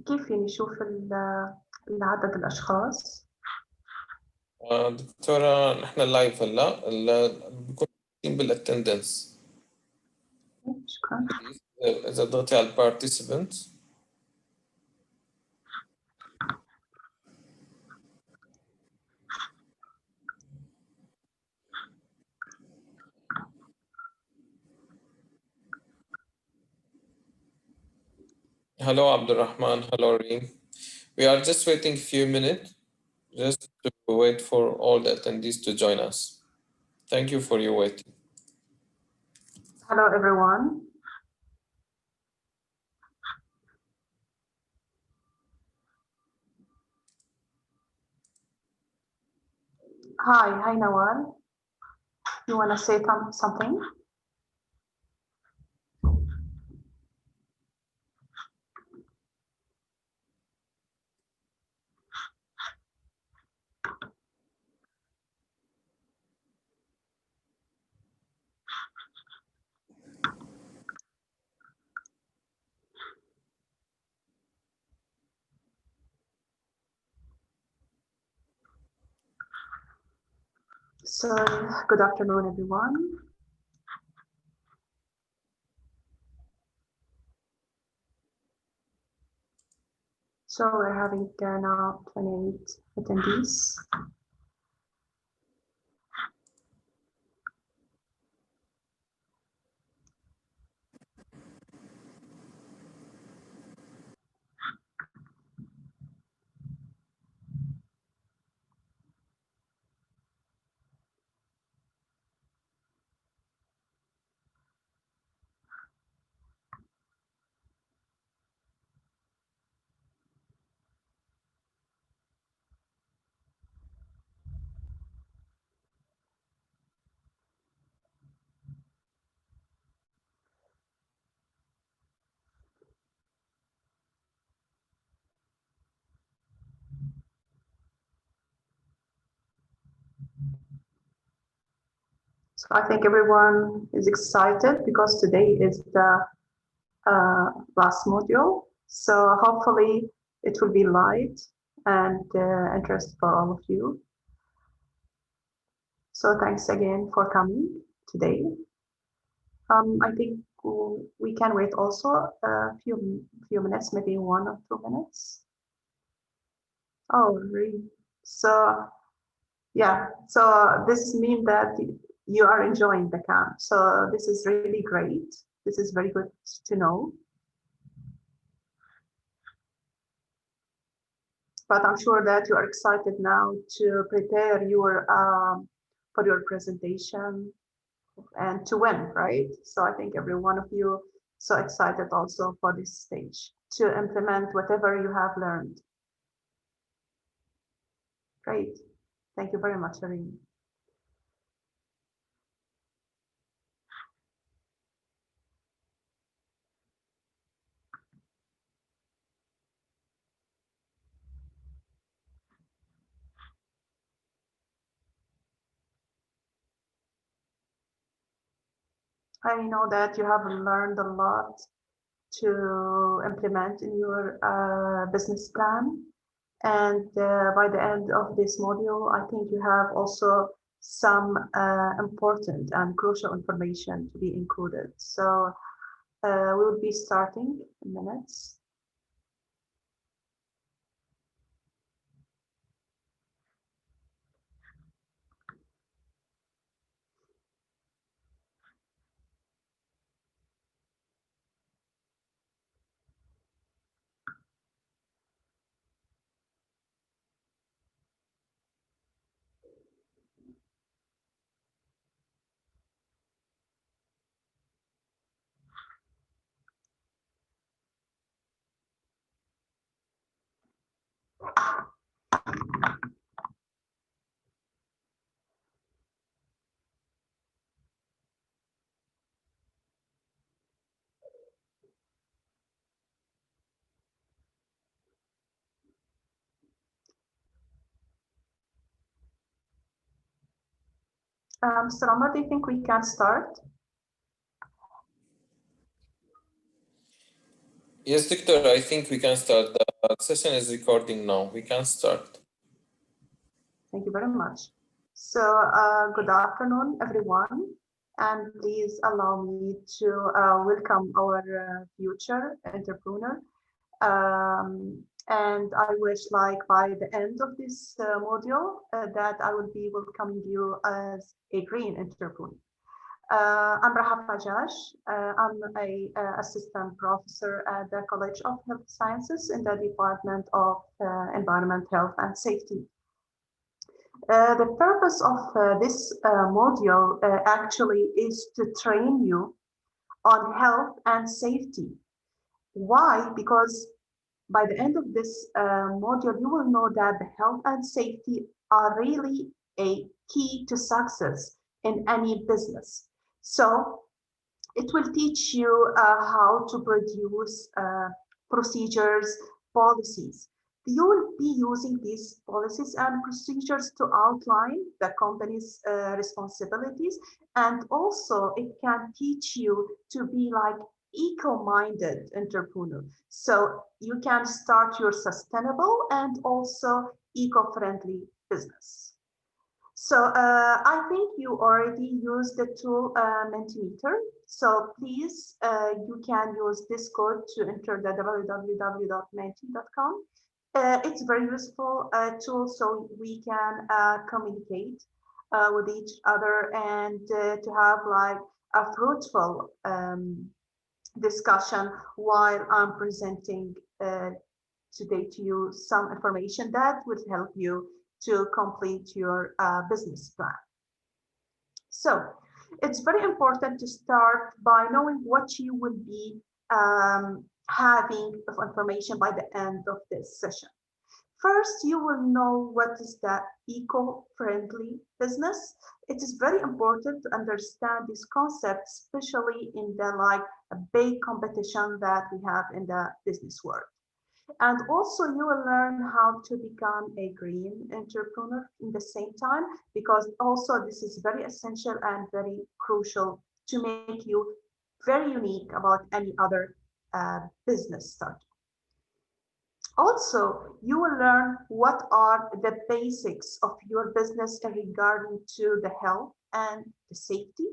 كيف نشوف عدد الأشخاص؟ دكتورة نحن لايف هلا بكون بالاتندنس. شكرا. إذا ضغطي على البارتيسيبنت Hello, Abdurrahman. Hello, Reem. We are just waiting a few minutes just to wait for all the attendees to join us. Thank you for your waiting. Hello, everyone. Hi, Nawal. You want to say something? So, good afternoon, everyone. So we're having now 28 attendees. So I think everyone is excited because today is the last module. So hopefully it will be light and interest for all of you. So thanks again for coming today. I think we can wait also a few minutes, maybe 1 or 2 minutes. Oh, really? So yeah, so this means that you are enjoying the camp. So this is really great. This is very good to know. But I'm sure that you are excited now to prepare your for your presentation and to win, right? So I think every one of you so excited also for this stage to implement whatever you have learned. Great. Thank you very much, Irene. I know that you have learned a lot to implement in your business plan. And by the end of this module, I think you have also some important and crucial information to be included. So we will be starting in minutes. Mr. Omar, do you think we can start? Yes, Doctor, I think we can start. The session is recording now. We can start. Thank you very much. So, good afternoon, everyone. And please allow me to welcome our future entrepreneur. And I wish, like, by the end of this module, that I will be welcoming you as a green entrepreneur. I'm Rahaf. I'm a assistant professor at the College of Health Sciences in the Department of Environment, Health and Safety. The purpose of this module actually is to train you on health and safety. Why? Because by the end of this module, you will know that the health and safety are really a key to success in any business. So it will teach you how to produce procedures, policies. You will be using these policies and procedures to outline the company's responsibilities, and also it can teach you to be like eco-minded entrepreneur. So you can start your sustainable and also eco-friendly business. So I think you already used the tool Mentimeter. So please, you can use this code to enter the www.menti.com. It's very useful tool so we can communicate with each other and to have like a fruitful discussion while I'm presenting today to you some information that will help you to complete your business plan. So it's very important to start by knowing what you will be having of information by the end of this session. First, you will know what is the eco-friendly business. It is very important to understand this concept, especially in the a big competition that we have in the business world. And also you will learn how to become a green entrepreneur in the same time, because also this is very essential and very crucial to make you very unique about any other business startup. Also, you will learn what are the basics of your business regarding to the health and the safety,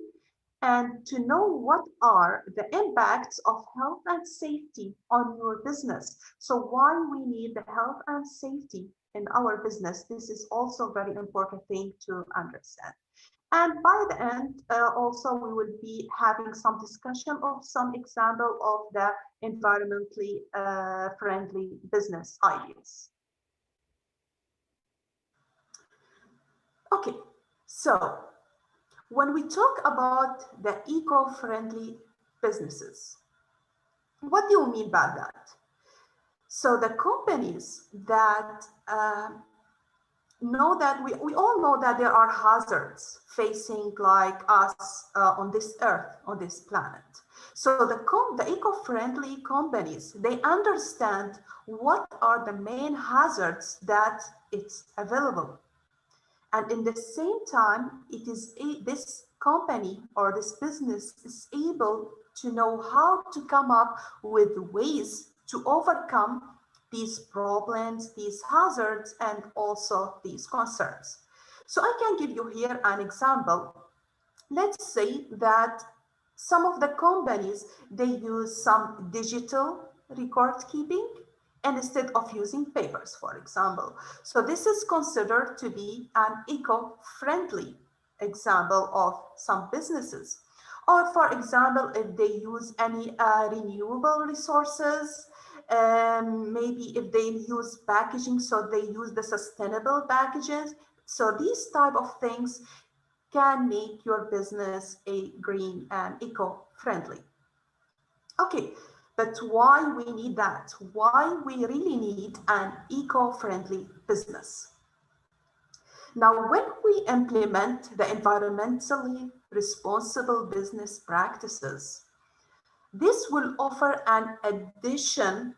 and to know what are the impacts of health and safety on your business. So why we need the health and safety in our business, this is also a very important thing to understand. And by the end, also we will be having some discussion of some example of the environmentally friendly business ideas. Okay, so when we talk about the eco-friendly businesses, what do you mean by that? So the companies that know that we all know that there are hazards facing like us on this earth, on this planet. So the eco-friendly companies, they understand what are the main hazards that it's available. And in the same time, it is this company or this business is able to know how to come up with ways to overcome these problems, these hazards, and also these concerns. So I can give you here an example. Let's say that some of the companies, they use some digital record keeping instead of using papers, for example. So this is considered to be an eco-friendly example of some businesses. Or for example, if they use any renewable resources, maybe if they use packaging, so they use the sustainable packages. So these type of things can make your business a green and eco-friendly. Okay, but why we need that? Why we really need an eco-friendly business? Now, when we implement the environmentally responsible business practices, this will offer an addition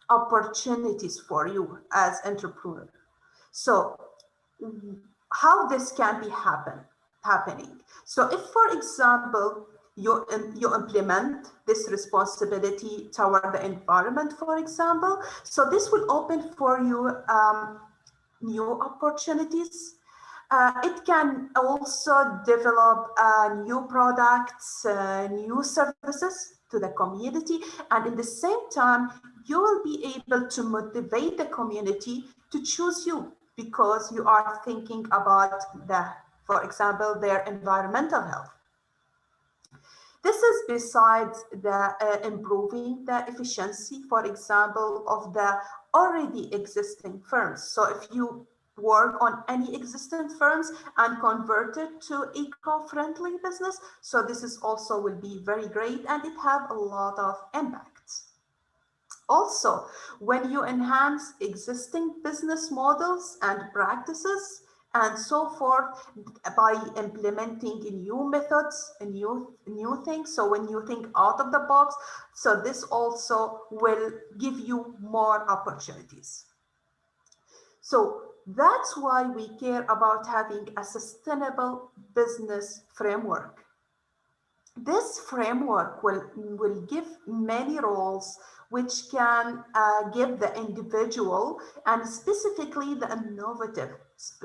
opportunities for you as entrepreneur. So how this can be happening? So if, for example, you implement this responsibility toward the environment, for example. So this will open for you new opportunities. It can also develop new products, new services to the community, and in the same time, you will be able to motivate the community to choose you because you are thinking about for example, their environmental health. This is besides the improving the efficiency, for example, of the already existing firms. So if you work on any existing firms and convert it to eco-friendly business, so this is also will be very great and it have a lot of impacts. Also, when you enhance existing business models and practices and so forth by implementing new methods and new things, so when you think out of the box, so this also will give you more opportunities. So that's why we care about having a sustainable business framework. This framework will give many roles which can give the individual and specifically the innovative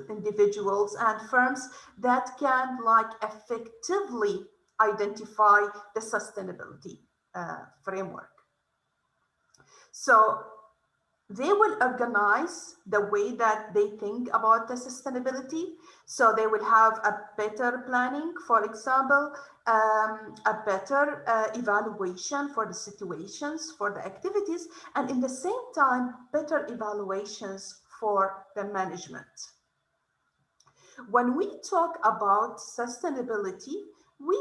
individuals and firms that can effectively identify the sustainability framework. So they will organize the way that they think about the sustainability. So they will have a better planning, for example, a better evaluation for the situations, for the activities, and in the same time, better evaluations for the management. When we talk about sustainability, we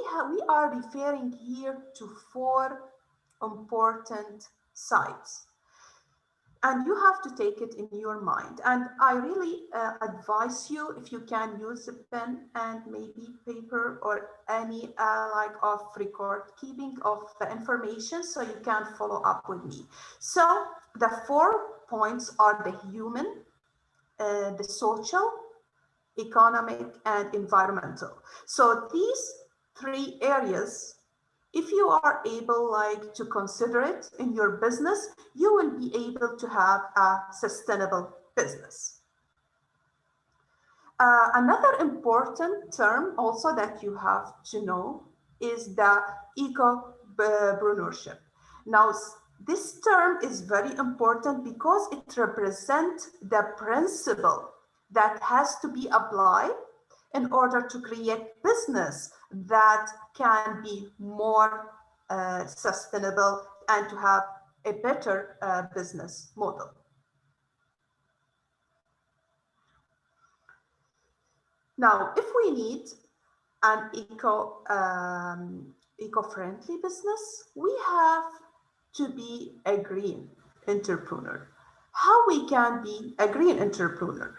are referring here to 4 important sides. And you have to take it in your mind. And I really advise you, if you can use a pen and maybe paper or any of record keeping of the information so you can follow up with me. So the 4 points are the human, the social, economic, and environmental. So these 3 areas, if you are able to consider it in your business, you will be able to have a sustainable business. Another important term also that you have to know is the ecopreneurship. Now, this term is very important because it represents the principle that has to be applied in order to create business that can be more sustainable and to have a better business model. Now, if we need an eco-friendly business, we have to be a green entrepreneur. How we can be a green entrepreneur?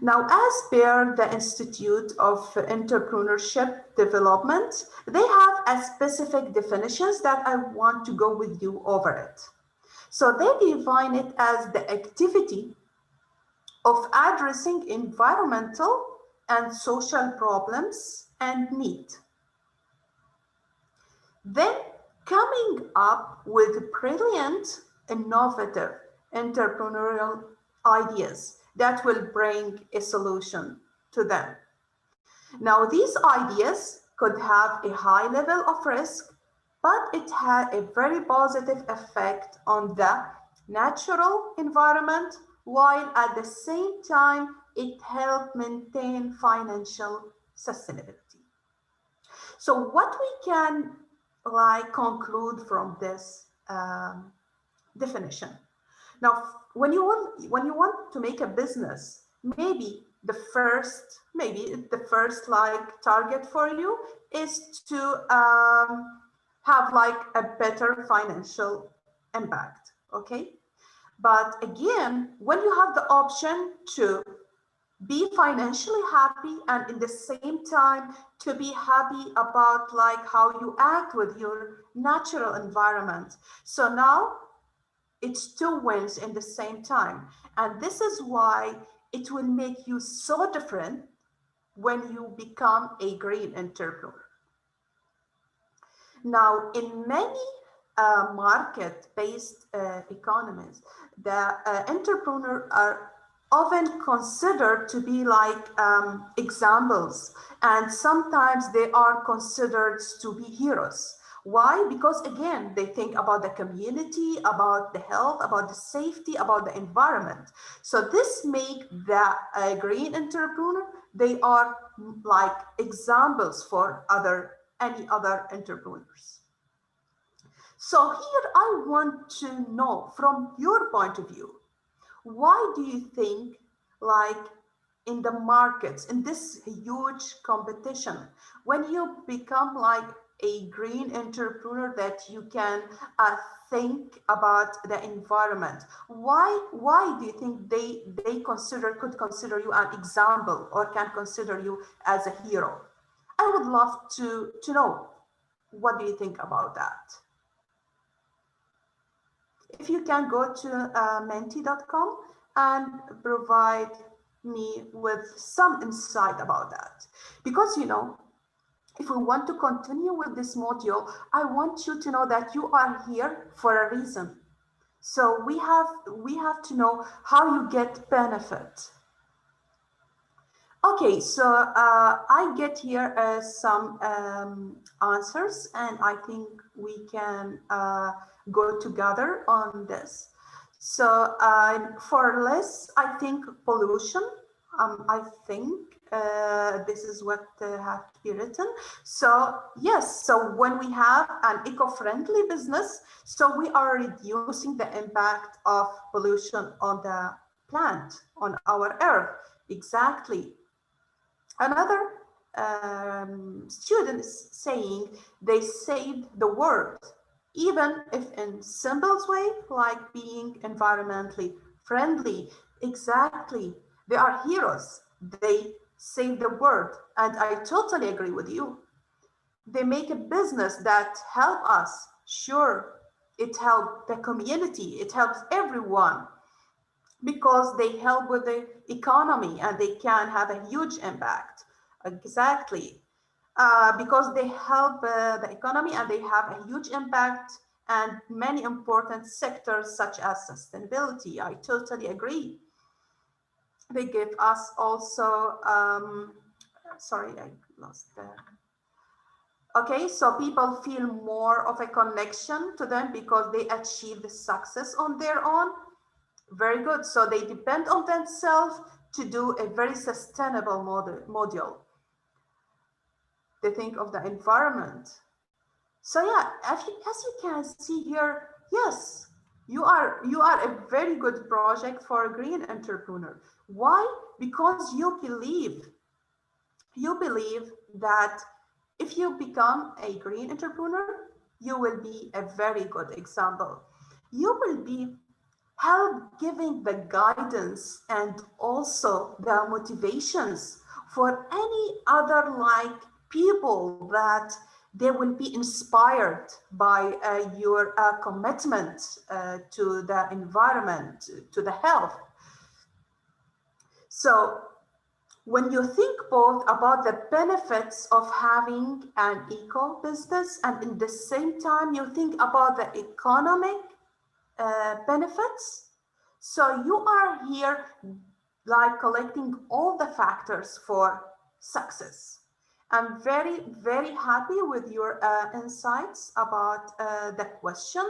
Now, as per the Institute of Entrepreneurship Development, they have a specific definitions that I want to go with you over it. So they define it as the activity of addressing environmental and social problems and need. Then coming up with brilliant, innovative, entrepreneurial ideas that will bring a solution to them. Now, these ideas could have a high level of risk, but it had a very positive effect on the natural environment, while at the same time, it helped maintain financial sustainability. So what we can conclude from this definition. Now, when you want to make a business, maybe the first target for you is to have a better financial impact, okay? But again, when you have the option to be financially happy and in the same time to be happy about how you act with your natural environment. So now it's 2 wins in the same time. And this is why it will make you so different when you become a green entrepreneur. Now, in many market-based economies, the entrepreneurs are often considered to be like examples, and sometimes they are considered to be heroes. Why? Because again, they think about the community, about the health, about the safety, about the environment. So this make the green entrepreneur, they are like examples for any other entrepreneurs. So here I want to know from your point of view, why do you think like in the markets, in this huge competition, when you become like a green entrepreneur that you can think about the environment, why do you think they could consider you an example or can consider you as a hero? I would love to know, what do you think about that? If you can go to menti.com and provide me with some insight about that. Because, you know, if we want to continue with this module, I want you to know that you are here for a reason. So we have to know how you get benefit. Okay, so I get here some answers, and I think we can go together on this. So for less, I think pollution. I think this is what has to be written. So yes, so when we have an eco-friendly business, so we are reducing the impact of pollution on the plant, on our earth. Exactly. Another student is saying they saved the world, even if in simple way, like being environmentally friendly. Exactly. They are heroes. They save the world. And I totally agree with you. They make a business that help us. Sure, it helps the community. It helps everyone, because they help with the economy and they can have a huge impact. Exactly. Because they help the economy and they have a huge impact and many important sectors such as sustainability. I totally agree. They give us also, sorry, I lost the, okay, so people feel more of a connection to them because they achieve the success on their own. Very good. So they depend on themselves to do a very sustainable module. They think of the environment. So yeah, as you can see here, yes, you are a very good project for a green entrepreneur. Why? Because you believe that if you become a green entrepreneur, you will be a very good example. You will be help giving the guidance and also the motivations for any other like people that they will be inspired by your commitment to the environment, to the health. So when you think both about the benefits of having an eco business and in the same time you think about the economic benefits, so you are here like collecting all the factors for success. I'm very, very happy with your insights about the question.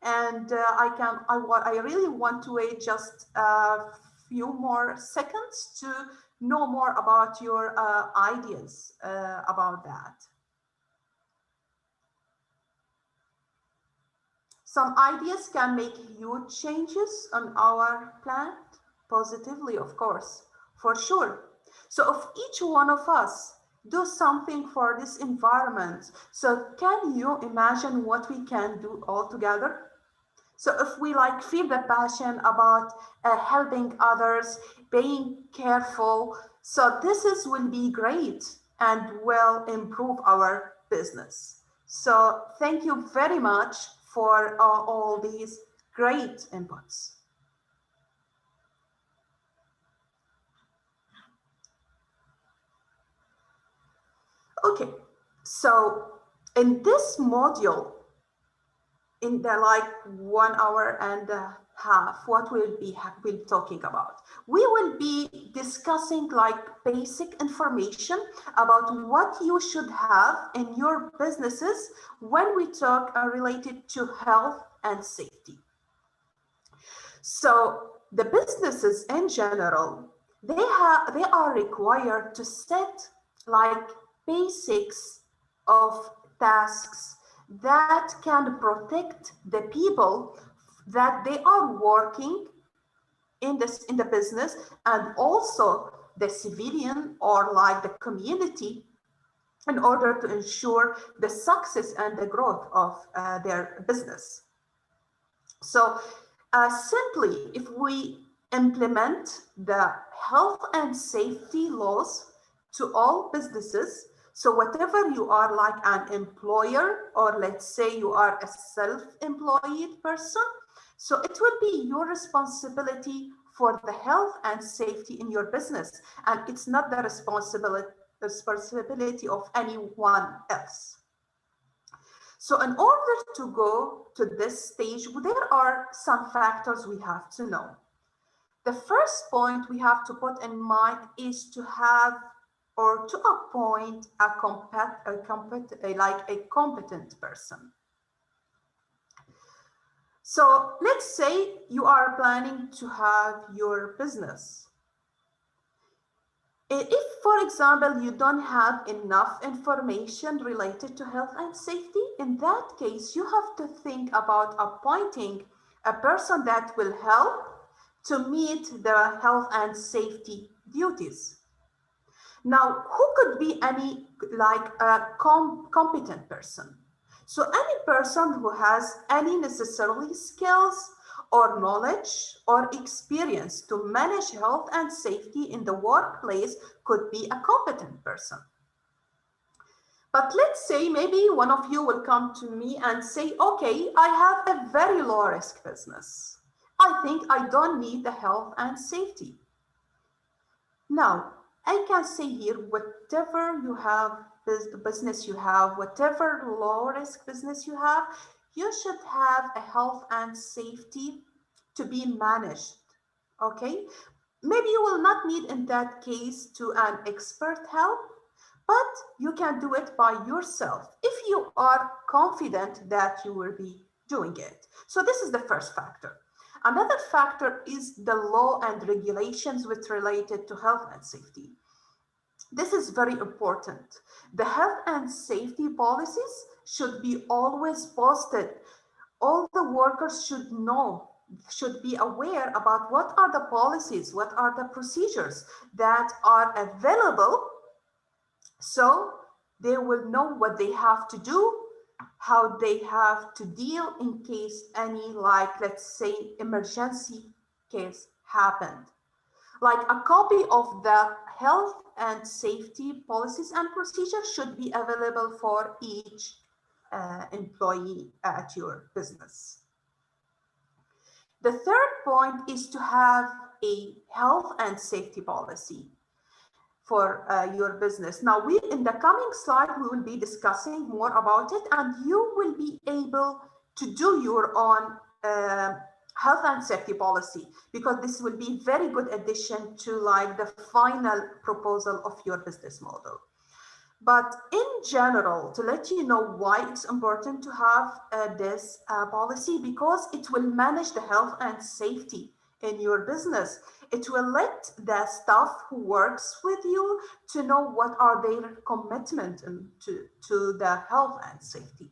And I really want to wait just a few more seconds to know more about your ideas about that. Some ideas can make huge changes on our planet, positively, of course, for sure. So if each one of us do something for this environment, so can you imagine what we can do all together? So if we like feel the passion about helping others, being careful, so will be great and will improve our business. So thank you very much for all these great inputs. Okay, so In this module, in the like 1 hour and a half, what we'll be talking about? We will be discussing like basic information about what you should have in your businesses when we talk related to health and safety. So the businesses in general, they are required to set like basics of tasks that can protect the people that they are working in the business, and also the civilian or like the community, in order to ensure the success and the growth of their business. So simply, if we implement the health and safety laws to all businesses, so whatever you are, like an employer, or let's say you are a self-employed person, so it will be your responsibility for the health and safety in your business, and it's not the responsibility of anyone else. So in order to go to this stage, there are some factors we have to know. The first point we have to put in mind is to have or to appoint a competent person. So let's say you are planning to have your business. If, for example, you don't have enough information related to health and safety, in that case, you have to think about appointing a person that will help to meet the health and safety duties. Now, who could be any like a competent person? So any person who has any necessarily skills or knowledge or experience to manage health and safety in the workplace could be a competent person. But let's say maybe one of you will come to me and say, okay, I have a very low risk business. I think I don't need the health and safety. Now, I can say here, whatever you have, business you have, whatever low risk business you have, you should have a health and safety to be managed, okay? Maybe you will not need in that case to an expert help, but you can do it by yourself if you are confident that you will be doing it. So this is the first factor. Another factor is the law and regulations which related to health and safety. This is very important. The health and safety policies should be always posted. All the workers should know, should be aware about what are the policies, what are the procedures that are available, so they will know what they have to do, how they have to deal in case any, like, let's say, emergency case happened. Like a copy of the health and safety policies and procedures should be available for each employee at your business. The third point is to have a health and safety policy for your business. Now, in the coming slide, we will be discussing more about it, and you will be able to do your own health and safety policy, because this will be very good addition to like the final proposal of your business model. But in general, to let you know why it's important to have this policy, because it will manage the health and safety in your business. It will let the staff who works with you to know what are their commitment to the health and safety.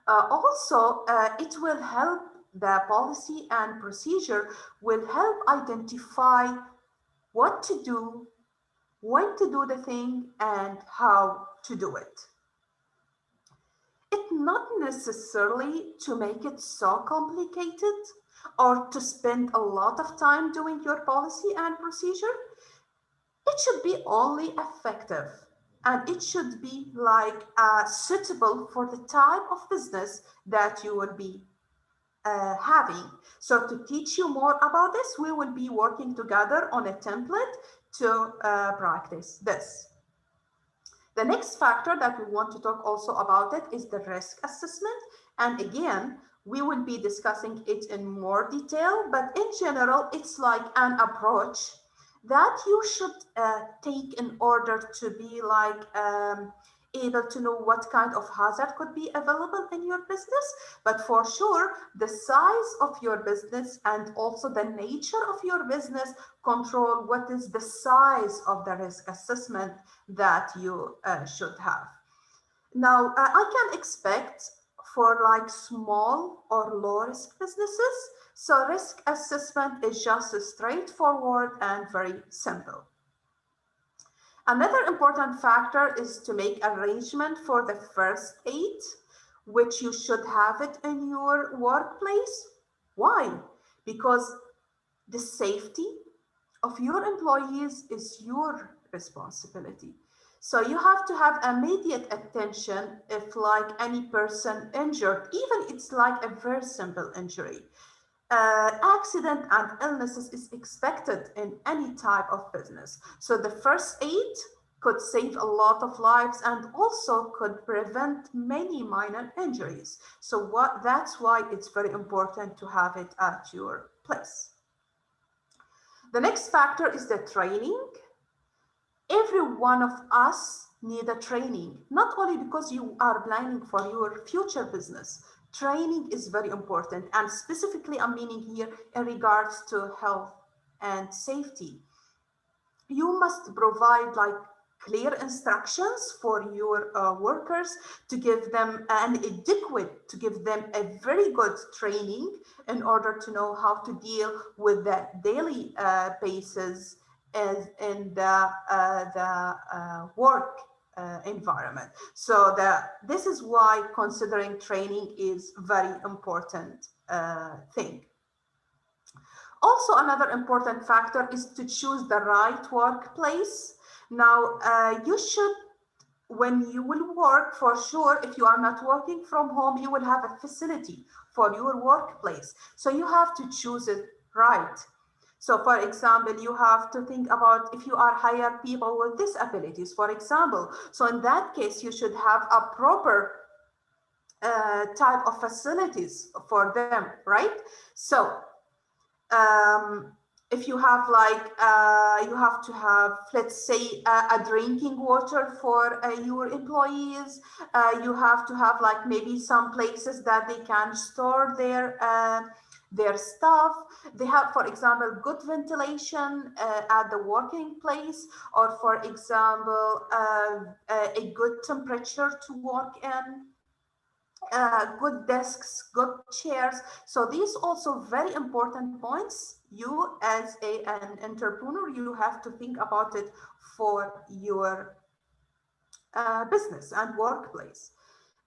Also, it will help, the policy and procedure will help identify what to do, when to do the thing, and how to do it. It's not necessarily to make it so complicated or to spend a lot of time doing your policy and procedure. It should be only effective, and it should be like suitable for the type of business that you will be having. So to teach you more about this, we will be working together on a template to practice this. The next factor that we want to talk also about it is the risk assessment. And again, we will be discussing it in more detail, but in general, it's like an approach that you should take in order to be like able to know what kind of hazard could be available in your business. But for sure, the size of your business and also the nature of your business control what is the size of the risk assessment that you should have. Now, I can expect for like small or low risk businesses, so risk assessment is just straightforward and very simple. Another important factor is to make arrangement for the first aid, which you should have it in your workplace. Why? Because the safety of your employees is your responsibility. So you have to have immediate attention if like any person injured, even it's like a very simple injury. Accident and illnesses is expected in any type of business. So the first aid could save a lot of lives and also could prevent many minor injuries. So that's why it's very important to have it at your place. The next factor is the training. Every one of us need a training, not only because you are planning for your future business. Training is very important, and specifically I'm meaning here in regards to health and safety. You must provide like clear instructions for your workers to give them to give them a very good training in order to know how to deal with the daily basis as in the work environment. So this is why considering training is very important thing. Also, another important factor is to choose the right workplace. Now, you should, when you will work, for sure, if you are not working from home, you will have a facility for your workplace. So you have to choose it right. So for example, you have to think about if you are hire people with disabilities, for example. So in that case, you should have a proper type of facilities for them, right? So if you have like, you have to have, let's say, a drinking water for your employees. You have to have like maybe some places that they can store their stuff. They have, for example, good ventilation at the working place, or for example, a good temperature to work in. Good desks, good chairs. So these also very important points. You as an entrepreneur, you have to think about it for your business and workplace.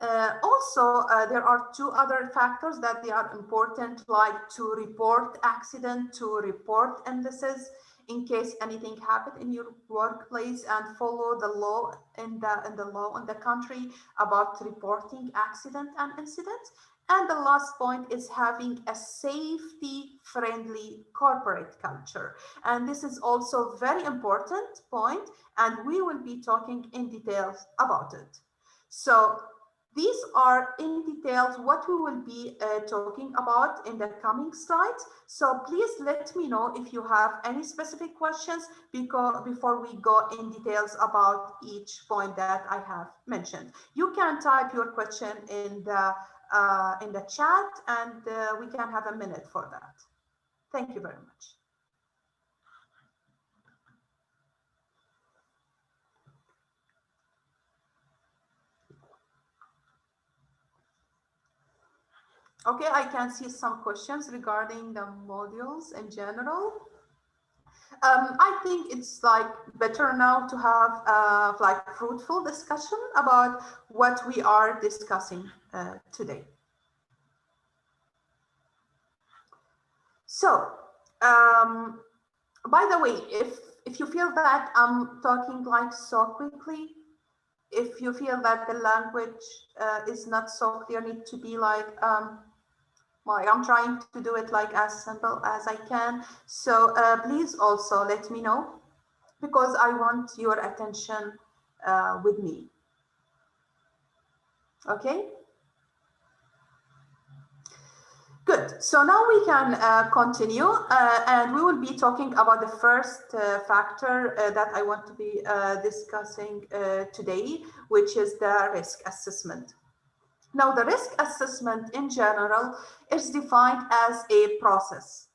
There are two other factors that they are important, like to report accident, to report illnesses in case anything happened in your workplace, and follow the law in the country about reporting accident and incidents. And the last point is having a safety-friendly corporate culture. And this is also very important point, and we will be talking in details about it. So these are in details what we will be talking about in the coming slides. So please let me know if you have any specific questions before we go in details about each point that I have mentioned. You can type your question in the chat, and we can have a minute for that. Thank you very much. Okay, I can see some questions regarding the modules in general. I think it's like better now to have like fruitful discussion about what we are discussing today. So, by the way, if you feel that I'm talking like so quickly, if you feel that the language is not so clear, need to be like, I'm trying to do it like as simple as I can. So please also let me know, because I want your attention with me. Okay? Good. So now we can continue, and we will be talking about the first factor that I want to be discussing today, which is the risk assessment. Now, the risk assessment in general is defined as a process.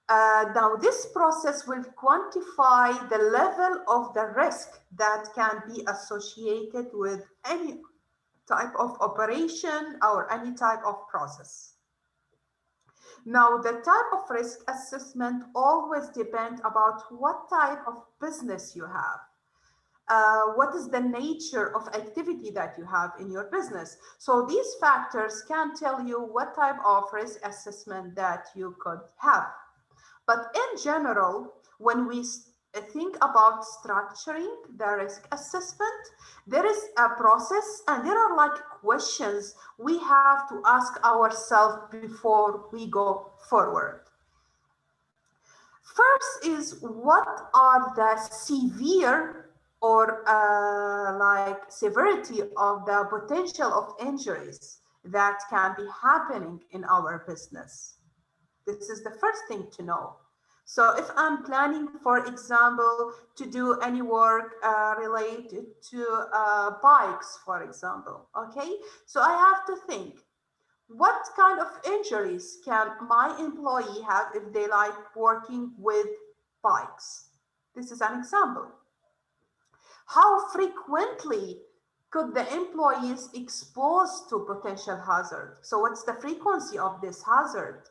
Now, this process will quantify the level of the risk that can be associated with any type of operation or any type of process. Now, the type of risk assessment always depends about what type of business you have. What is the nature of activity that you have in your business? So these factors can tell you what type of risk assessment that you could have. But in general, when we think about structuring the risk assessment, there is a process and there are like questions we have to ask ourselves before we go forward. First is, what are the severe or like severity of the potential of injuries that can be happening in our business? This is the first thing to know. So if I'm planning, for example, to do any work related to bikes, for example, okay? So I have to think, what kind of injuries can my employee have if they like working with bikes? This is an example. How frequently could the employees expose to potential hazard? So what's the frequency of this hazard?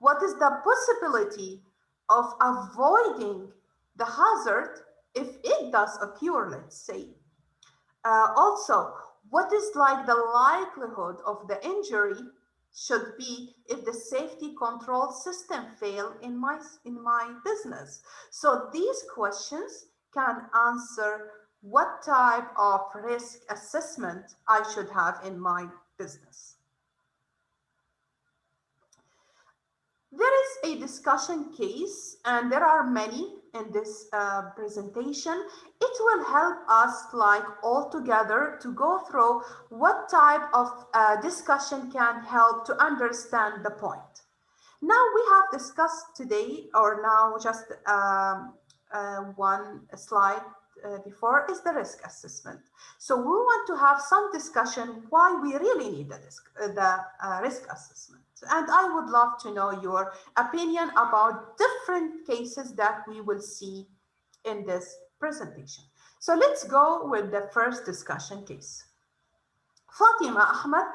What is the possibility of avoiding the hazard if it does occur, let's say? Also, what is like the likelihood of the injury should be if the safety control system fail in my business? So these questions can answer what type of risk assessment I should have in my business. There is a discussion case, and there are many in this presentation. It will help us like all together to go through what type of discussion can help to understand the point. Now we have discussed today, or now just one slide before is the risk assessment. So we want to have some discussion why we really need the risk assessment. And I would love to know your opinion about different cases that we will see in this presentation. So let's go with the first discussion case. Fatimah Ahmed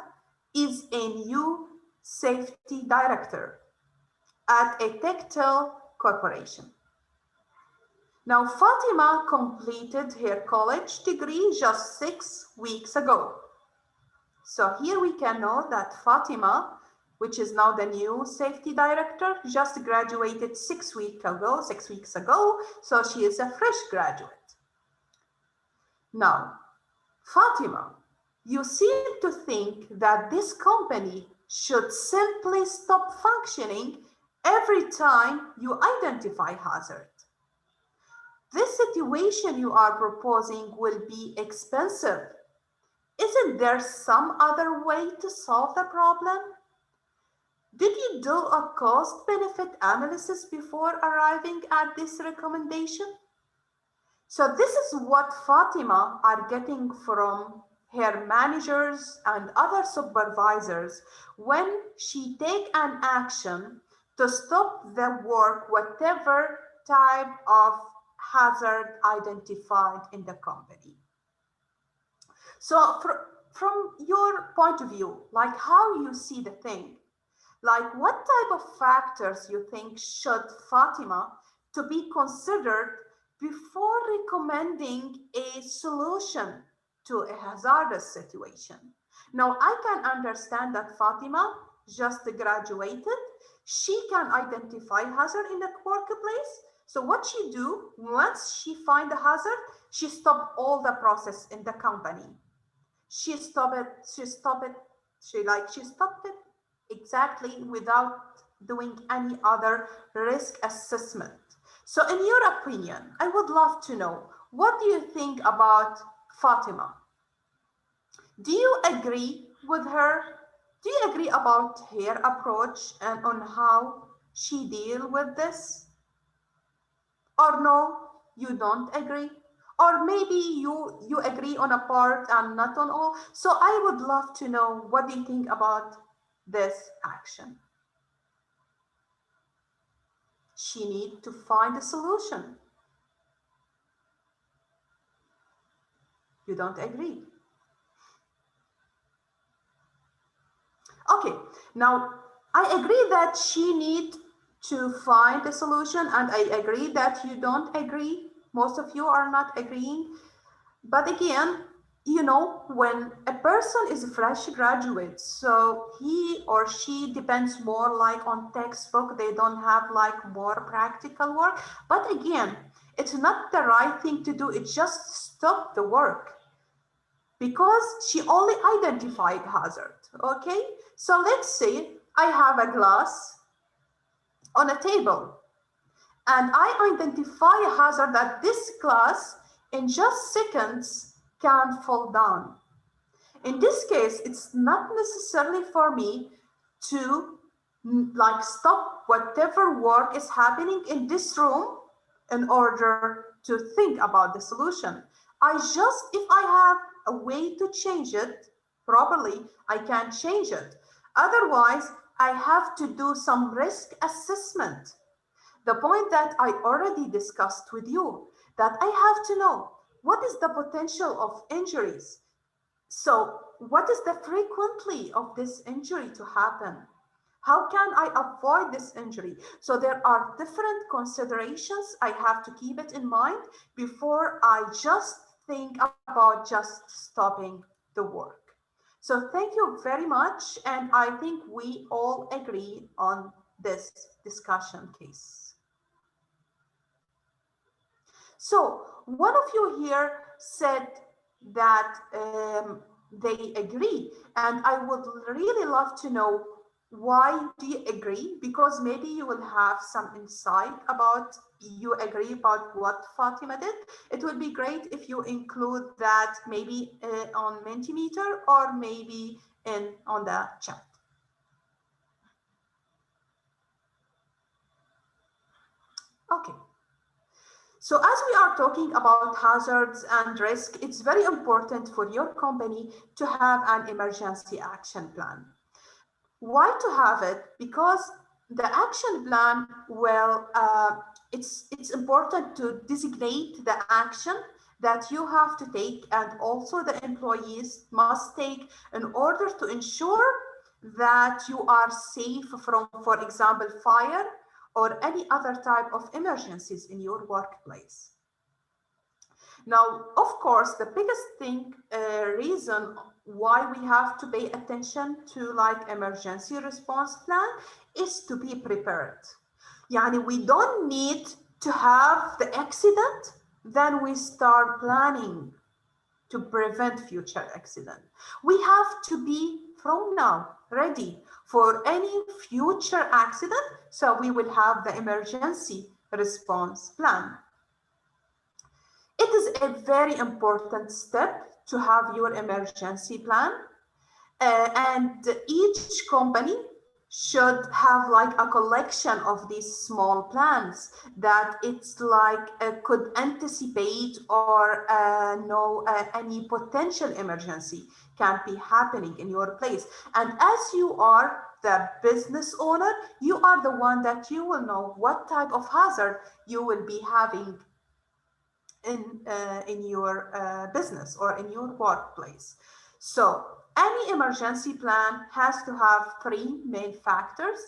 is a new safety director at a textile corporation. Now, Fatimah completed her college degree just 6 weeks ago. So here we can know that Fatimah, which is now the new safety director, just graduated 6 weeks ago. So she is a fresh graduate. Now, Fatimah, you seem to think that this company should simply stop functioning every time you identify hazard. This situation you are proposing will be expensive. Isn't there some other way to solve the problem? Did you do a cost-benefit analysis before arriving at this recommendation? So this is what Fatimah are getting from her managers and other supervisors when she take an action to stop the work, whatever type of hazard identified in the company. So from your point of view, like how you see the thing, like what type of factors you think should Fatimah to be considered before recommending a solution to a hazardous situation? Now, I can understand that Fatimah just graduated. She can identify hazard in the workplace. So what she do, once she find the hazard, she stop all the process in the company. She stopped it exactly without doing any other risk assessment. So in your opinion, I would love to know, what do you think about Fatima. Do you agree with her? Do you agree about her approach and on how she deal with this? Or no, you don't agree? Or maybe you agree on a part and not on all. So I would love to know what do you think about this action. She needs to find a solution. You don't agree. Okay, now I agree that she needs to find a solution, and I agree that you don't agree. Most of you are not agreeing. But again, you know, when a person is a fresh graduate, so he or she depends more like on textbook, they don't have like more practical work. But again, it's not the right thing to do. It's just stop the work because she only identified hazard. Okay, so let's say I have a glass on a table and I identify a hazard that this glass in just seconds can fall down. In this case, it's not necessarily for me to like stop whatever work is happening in this room in order to think about the solution. I just, if I have a way to change it properly, I can change it. Otherwise, I have to do some risk assessment. The point that I already discussed with you, that I have to know what is the potential of injuries. So what is the frequency of this injury to happen? How can I avoid this injury? So there are different considerations I have to keep it in mind before I just think about just stopping the work. So thank you very much. And I think we all agree on this discussion case. So one of you here said that they agree, and I would really love to know why do you agree? Because maybe you will have some insight about you agree about what Fatima did. It would be great if you include that maybe on Mentimeter or maybe on the chat. Okay. So as we are talking about hazards and risk, it's very important for your company to have an emergency action plan. Why to have it? Because the action plan, well, it's important to designate the action that you have to take and also the employees must take in order to ensure that you are safe from, for example, fire or any other type of emergencies in your workplace. Now, of course, the biggest reason why we have to pay attention to like emergency response plan is to be prepared. Yani we don't need to have the accident, then we start planning to prevent future accident. We have to be from now ready for any future accident, so we will have the emergency response plan. It is a very important step to have your emergency plan, and each company should have like a collection of these small plans that it's like could anticipate or know any potential emergency can be happening in your place. And as you are the business owner, you are the one that you will know what type of hazard you will be having in your business or in your workplace. So any emergency plan has to have three main factors.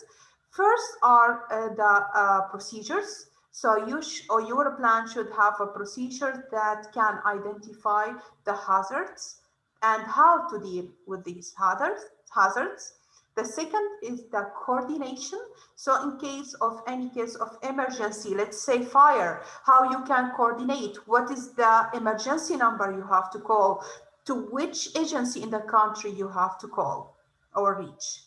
First are the procedures. So your plan should have a procedure that can identify the hazards and how to deal with these hazards. The second is the coordination. So in case of any case of emergency, let's say fire, how you can coordinate, what is the emergency number you have to call, to which agency in the country you have to call or reach.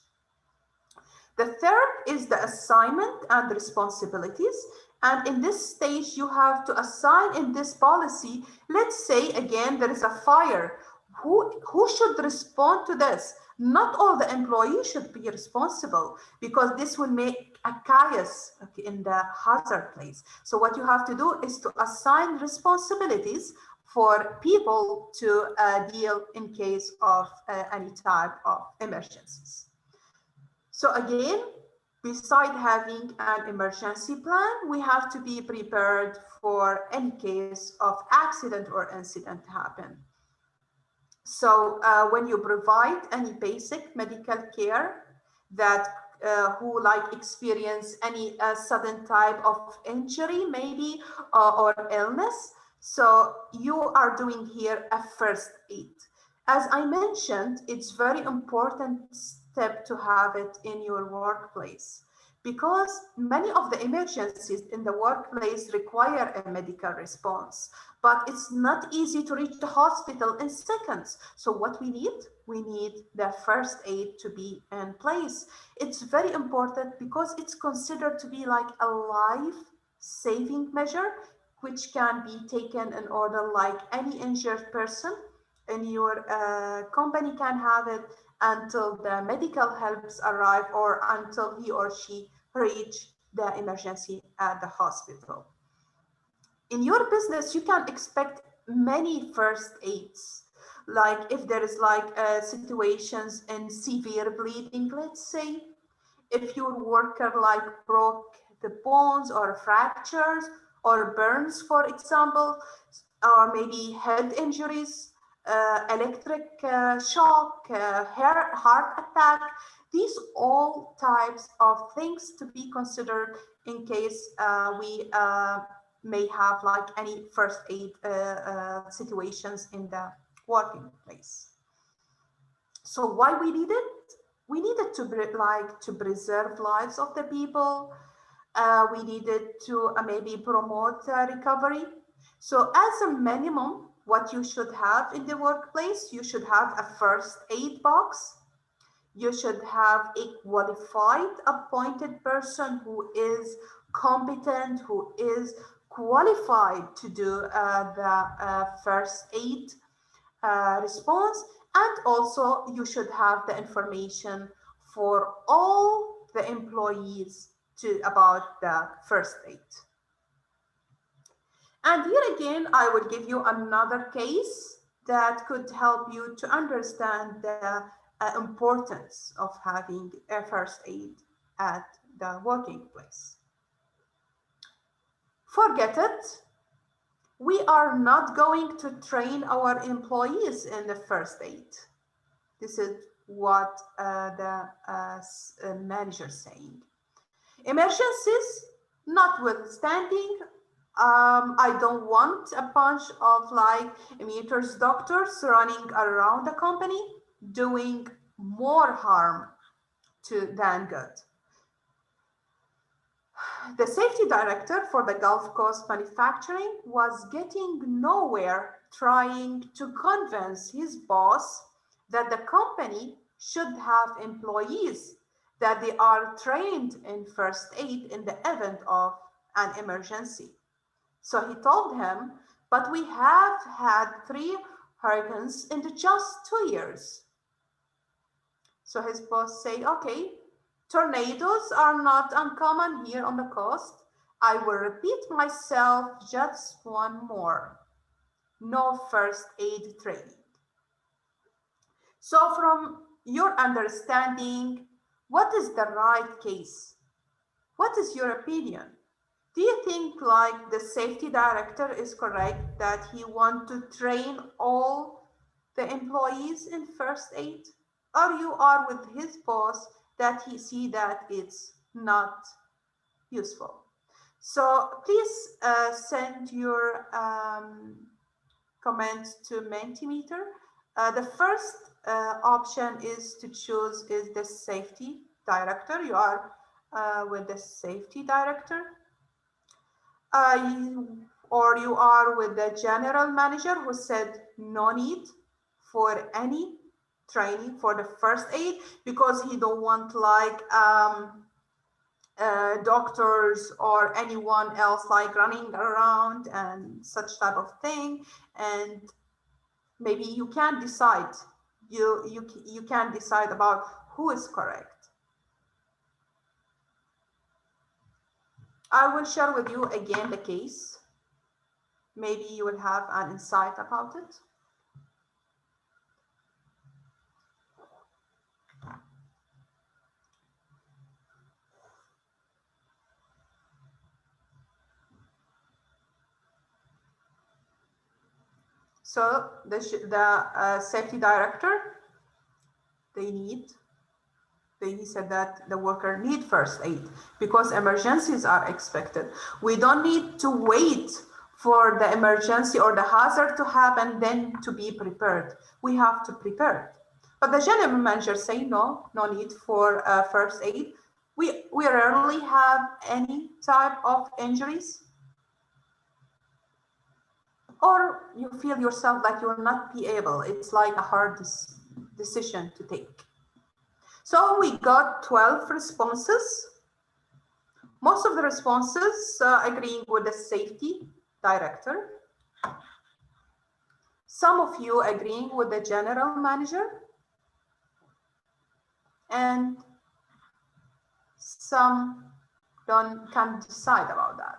The third is the assignment and responsibilities. And in this stage, you have to assign in this policy, let's say again, there is a fire. Who should respond to this? Not all the employees should be responsible, because this will make a chaos in the hazard place. So what you have to do is to assign responsibilities for people to deal in case of any type of emergencies. So again, beside having an emergency plan, we have to be prepared for any case of accident or incident happen. So when you provide any basic medical care that who like experience any sudden type of injury maybe or illness, so you are doing here a first aid. As I mentioned, it's very important step to have it in your workplace, because many of the emergencies in the workplace require a medical response, but it's not easy to reach the hospital in seconds. So what we need the first aid to be in place. It's very important because it's considered to be like a life-saving measure, which can be taken in order like any injured person in your company can have it until the medical helps arrive or until he or she reach the emergency at the hospital. In your business, you can expect many first aids. Like if there is like situations in severe bleeding, let's say, if your worker like broke the bones or fractures or burns, for example, or maybe head injuries, electric shock, heart attack, these all types of things to be considered in case we may have like any first aid situations in the working place. So why we need it? We needed to preserve lives of the people. We needed to maybe promote recovery. So as a minimum, what you should have in the workplace, you should have a first aid box. You should have a qualified appointed person who is competent, who is qualified to do the first aid response. And also you should have the information for all the employees about the first aid. And here again, I will give you another case that could help you to understand the importance of having a first aid at the working place. Forget it. We are not going to train our employees in the first aid. This is what the manager is saying. Emergencies notwithstanding, I don't want a bunch of like meters doctors running around the company doing more harm than good. The safety director for the Gulf Coast manufacturing was getting nowhere trying to convince his boss that the company should have employees that they are trained in first aid in the event of an emergency. So he told him, but we have had 3 hurricanes in just 2 years. So his boss say, okay, tornadoes are not uncommon here on the coast. I will repeat myself just one more. No first aid training. So from your understanding, what is the right case? What is your opinion? Do you think like the safety director is correct that he wants to train all the employees in first aid? Or you are with his boss that he see that it's not useful? So please send your comments to Mentimeter. The first option is to choose is the safety director. You are with the safety director. Or you are with the general manager who said no need for any training for the first aid because he don't want like doctors or anyone else like running around and such type of thing, and maybe you can't decide. You can't decide about who is correct. I will share with you again the case. Maybe you will have an insight about it. So the safety director, he said that the worker need first aid because emergencies are expected. We don't need to wait for the emergency or the hazard to happen then to be prepared. We have to prepare. But the general manager say no need for first aid. We rarely have any type of injuries. Or you feel yourself like you will not be able. It's like a hard decision to take. So we got 12 responses. Most of the responses agreeing with the safety director. Some of you agreeing with the general manager. And some can't decide about that.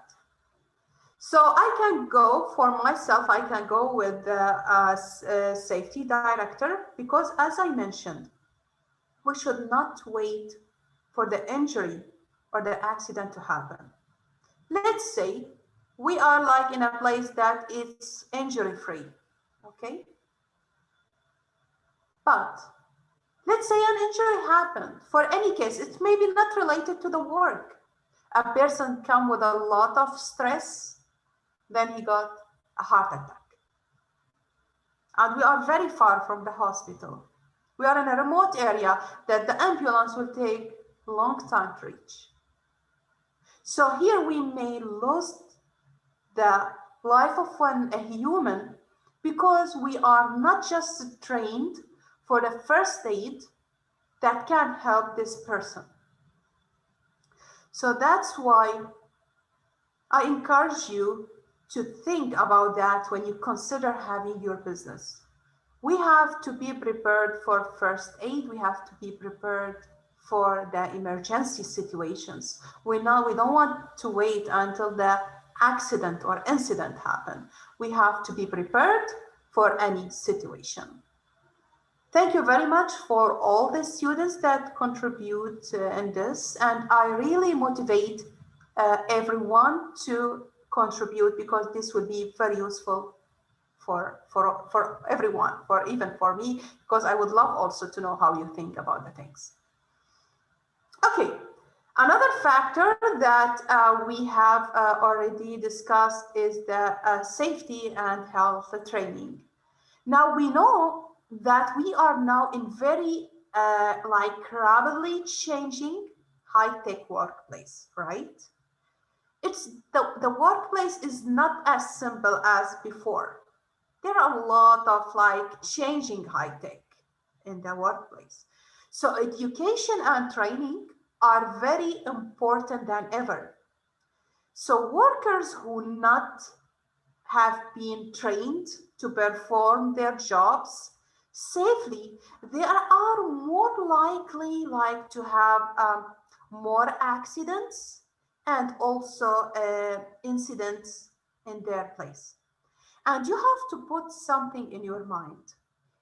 So I can go for myself, I can go with the safety director because as I mentioned, we should not wait for the injury or the accident to happen. Let's say we are like in a place that is injury-free, okay? But let's say an injury happened. For any case, it may be not related to the work. A person come with a lot of stress, then he got a heart attack. And we are very far from the hospital. We are in a remote area that the ambulance will take a long time to reach. So here we may lose the life of a human because we are not just trained for the first aid that can help this person. So that's why I encourage you to think about that when you consider having your business. We have to be prepared for first aid. We have to be prepared for the emergency situations. We don't want to wait until the accident or incident happen. We have to be prepared for any situation. Thank you very much for all the students that contribute in this, and I really motivate everyone to contribute because this will be very useful for everyone, even for me, because I would love also to know how you think about the things. Okay, another factor that we have already discussed is the safety and health training. Now we know that we are now in very like rapidly changing high-tech workplace, right? It's the workplace is not as simple as before. There are a lot of like changing high-tech in the workplace. So education and training are very important than ever. So workers who not have been trained to perform their jobs safely, they are more likely like to have more accidents and also incidents in their place. And you have to put something in your mind.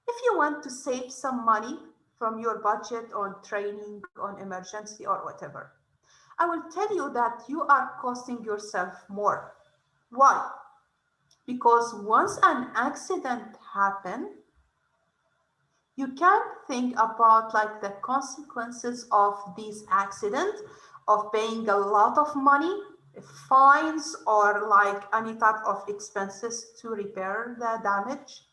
If you want to save some money from your budget on training, on emergency or whatever, I will tell you that you are costing yourself more. Why? Because once an accident happens, you can't think about like the consequences of this accident, of paying a lot of money, fines, or like any type of expenses to repair the damage.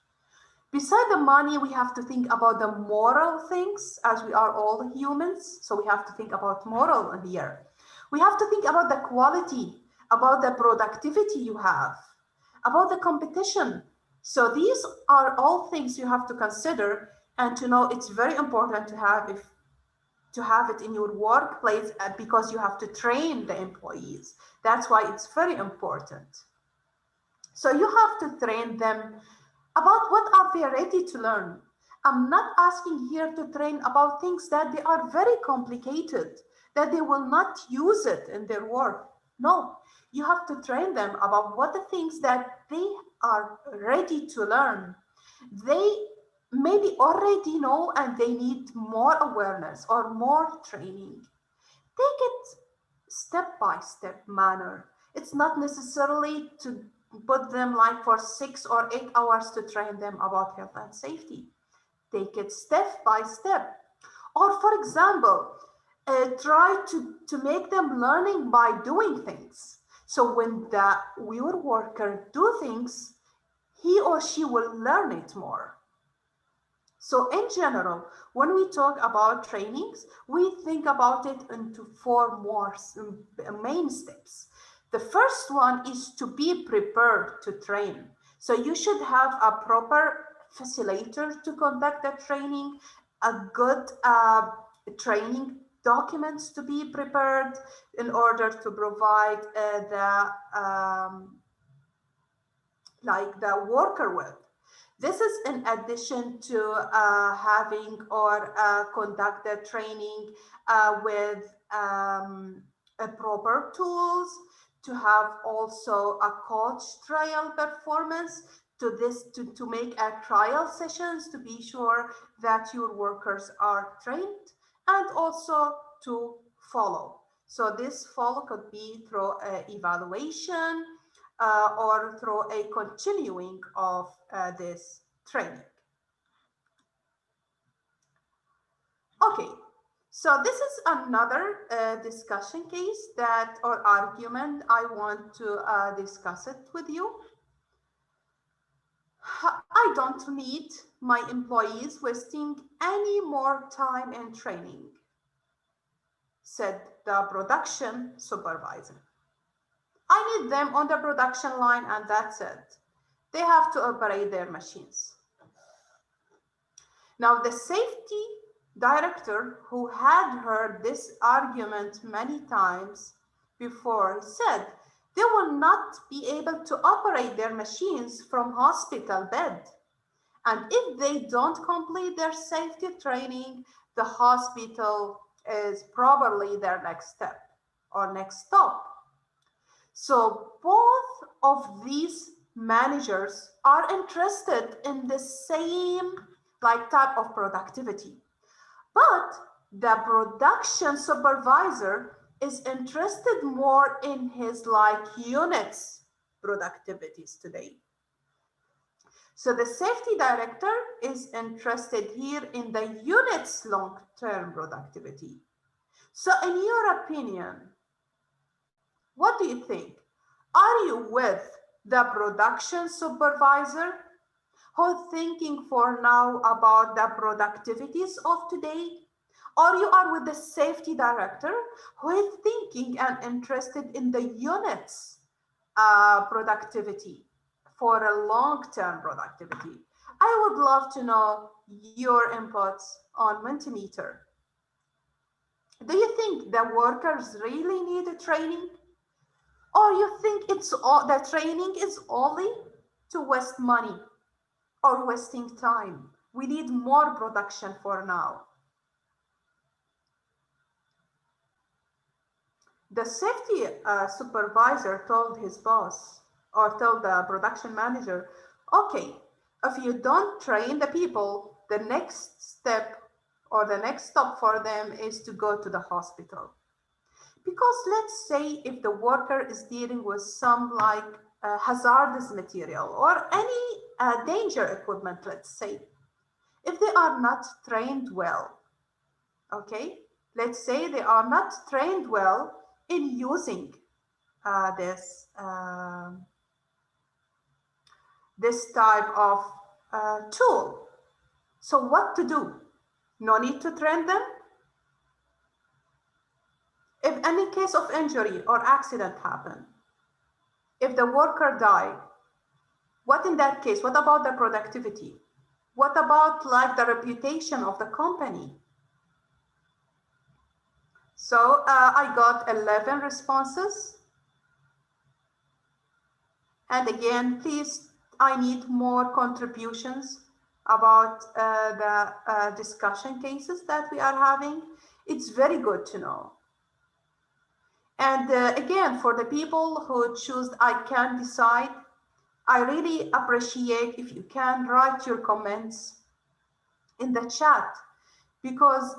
Beside the money, we have to think about the moral things, as we are all humans. So we have to think about moral here. We have to think about the quality, about the productivity you have, about the competition. So these are all things you have to consider and to know it's very important to to have it in your workplace because you have to train the employees. That's why it's very important. So you have to train them about what are they ready to learn. I'm not asking here to train about things that they are very complicated, that they will not use it in their work. No, you have to train them about what the things that they are ready to learn. They maybe already know and they need more awareness or more training. Take it step by step manner. It's not necessarily to put them like for 6 or 8 hours to train them about health and safety. Take it step by step. Or for example, try to make them learning by doing things. So when your worker do things, he or she will learn it more. So in general, when we talk about trainings, we think about it into 4 more main steps. The first one is to be prepared to train. So you should have a proper facilitator to conduct the training, a good training documents to be prepared in order to provide the worker with. This is in addition to having or conduct the training with proper tools, to have also a coach trial performance, to make a trial sessions to be sure that your workers are trained, and also to follow. So this follow could be through evaluation, or through a continuing of this training. Okay, so this is another discussion case that or argument I want to discuss it with you. I don't need my employees wasting any more time in training, said the production supervisor. I need them on the production line and that's it. They have to operate their machines. Now, the safety director, who had heard this argument many times before, said they will not be able to operate their machines from hospital bed. And if they don't complete their safety training, the hospital is probably their next step or next stop. So both of these managers are interested in the same type of productivity, but the production supervisor is interested more in his units productivities today. So the safety director is interested here in the unit's long-term productivity. So in your opinion, what do you think? Are you with the production supervisor who's thinking for now about the productivities of today? Or you are with the safety director who is thinking and interested in the unit's productivity for a long-term productivity? I would love to know your inputs on Mentimeter. Do you think the workers really need a training? Or you think the training is only to waste money or wasting time? We need more production for now. The safety supervisor told his boss or told the production manager, okay, if you don't train the people, the next step or the next stop for them is to go to the hospital. Because let's say if the worker is dealing with some hazardous material or any danger equipment, let's say, if they are not trained well, okay, let's say they are not trained well in using this type of tool. So what to do? No need to train them? If any case of injury or accident happen, if the worker died, what in that case? What about the productivity? What about the reputation of the company? So I got 11 responses. And again, please, I need more contributions about the discussion cases that we are having. It's very good to know. And again, for the people who choose I can decide, I really appreciate if you can write your comments in the chat, because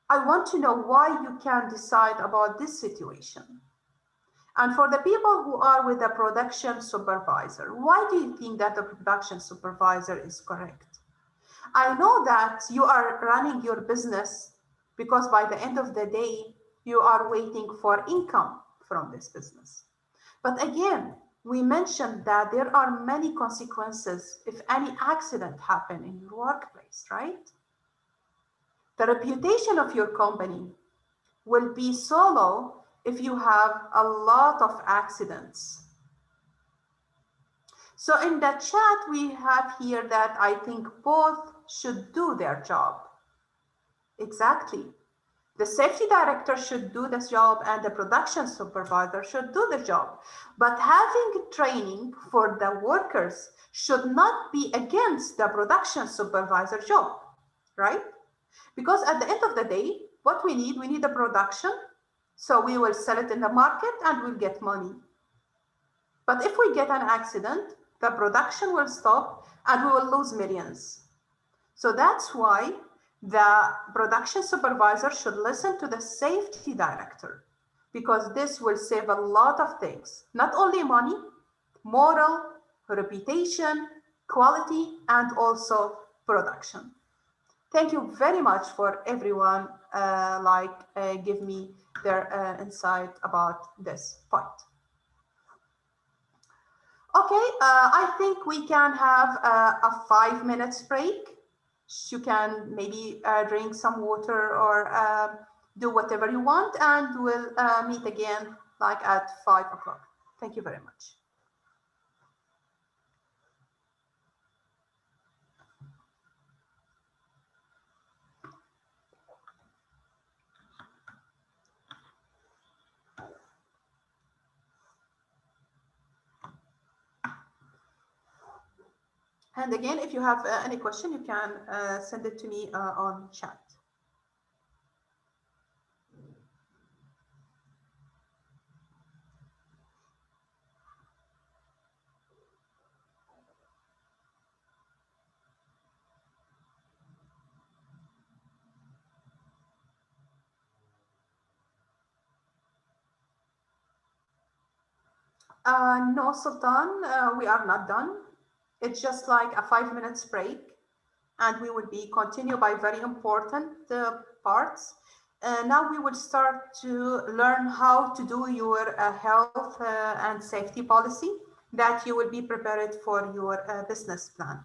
I want to know why you can decide about this situation. And for the people who are with the production supervisor, why do you think that the production supervisor is correct? I know that you are running your business because by the end of the day, you are waiting for income from this business. But again, we mentioned that there are many consequences if any accident happen in your workplace, right? The reputation of your company will be so low if you have a lot of accidents. So in the chat, we have here that I think both should do their job. Exactly. The safety director should do this job and the production supervisor should do the job. But having training for the workers should not be against the production supervisor job, right? Because at the end of the day, what we need a production. So we will sell it in the market and we'll get money. But if we get an accident, the production will stop and we will lose millions. So that's why the production supervisor should listen to the safety director, because this will save a lot of things, not only money, moral, reputation, quality, and also production. Thank you very much for everyone give me their insight about this point. Okay, I think we can have a 5 minutes break. You can maybe drink some water or do whatever you want, and we'll meet again like at 5 o'clock. Thank you very much. And again, if you have any question, you can send it to me on chat. No, Sultan, we are not done. It's just like a 5 minutes break, and we will be continue by very important parts. Now we will start to learn how to do your health and safety policy that you will be prepared for your business plan.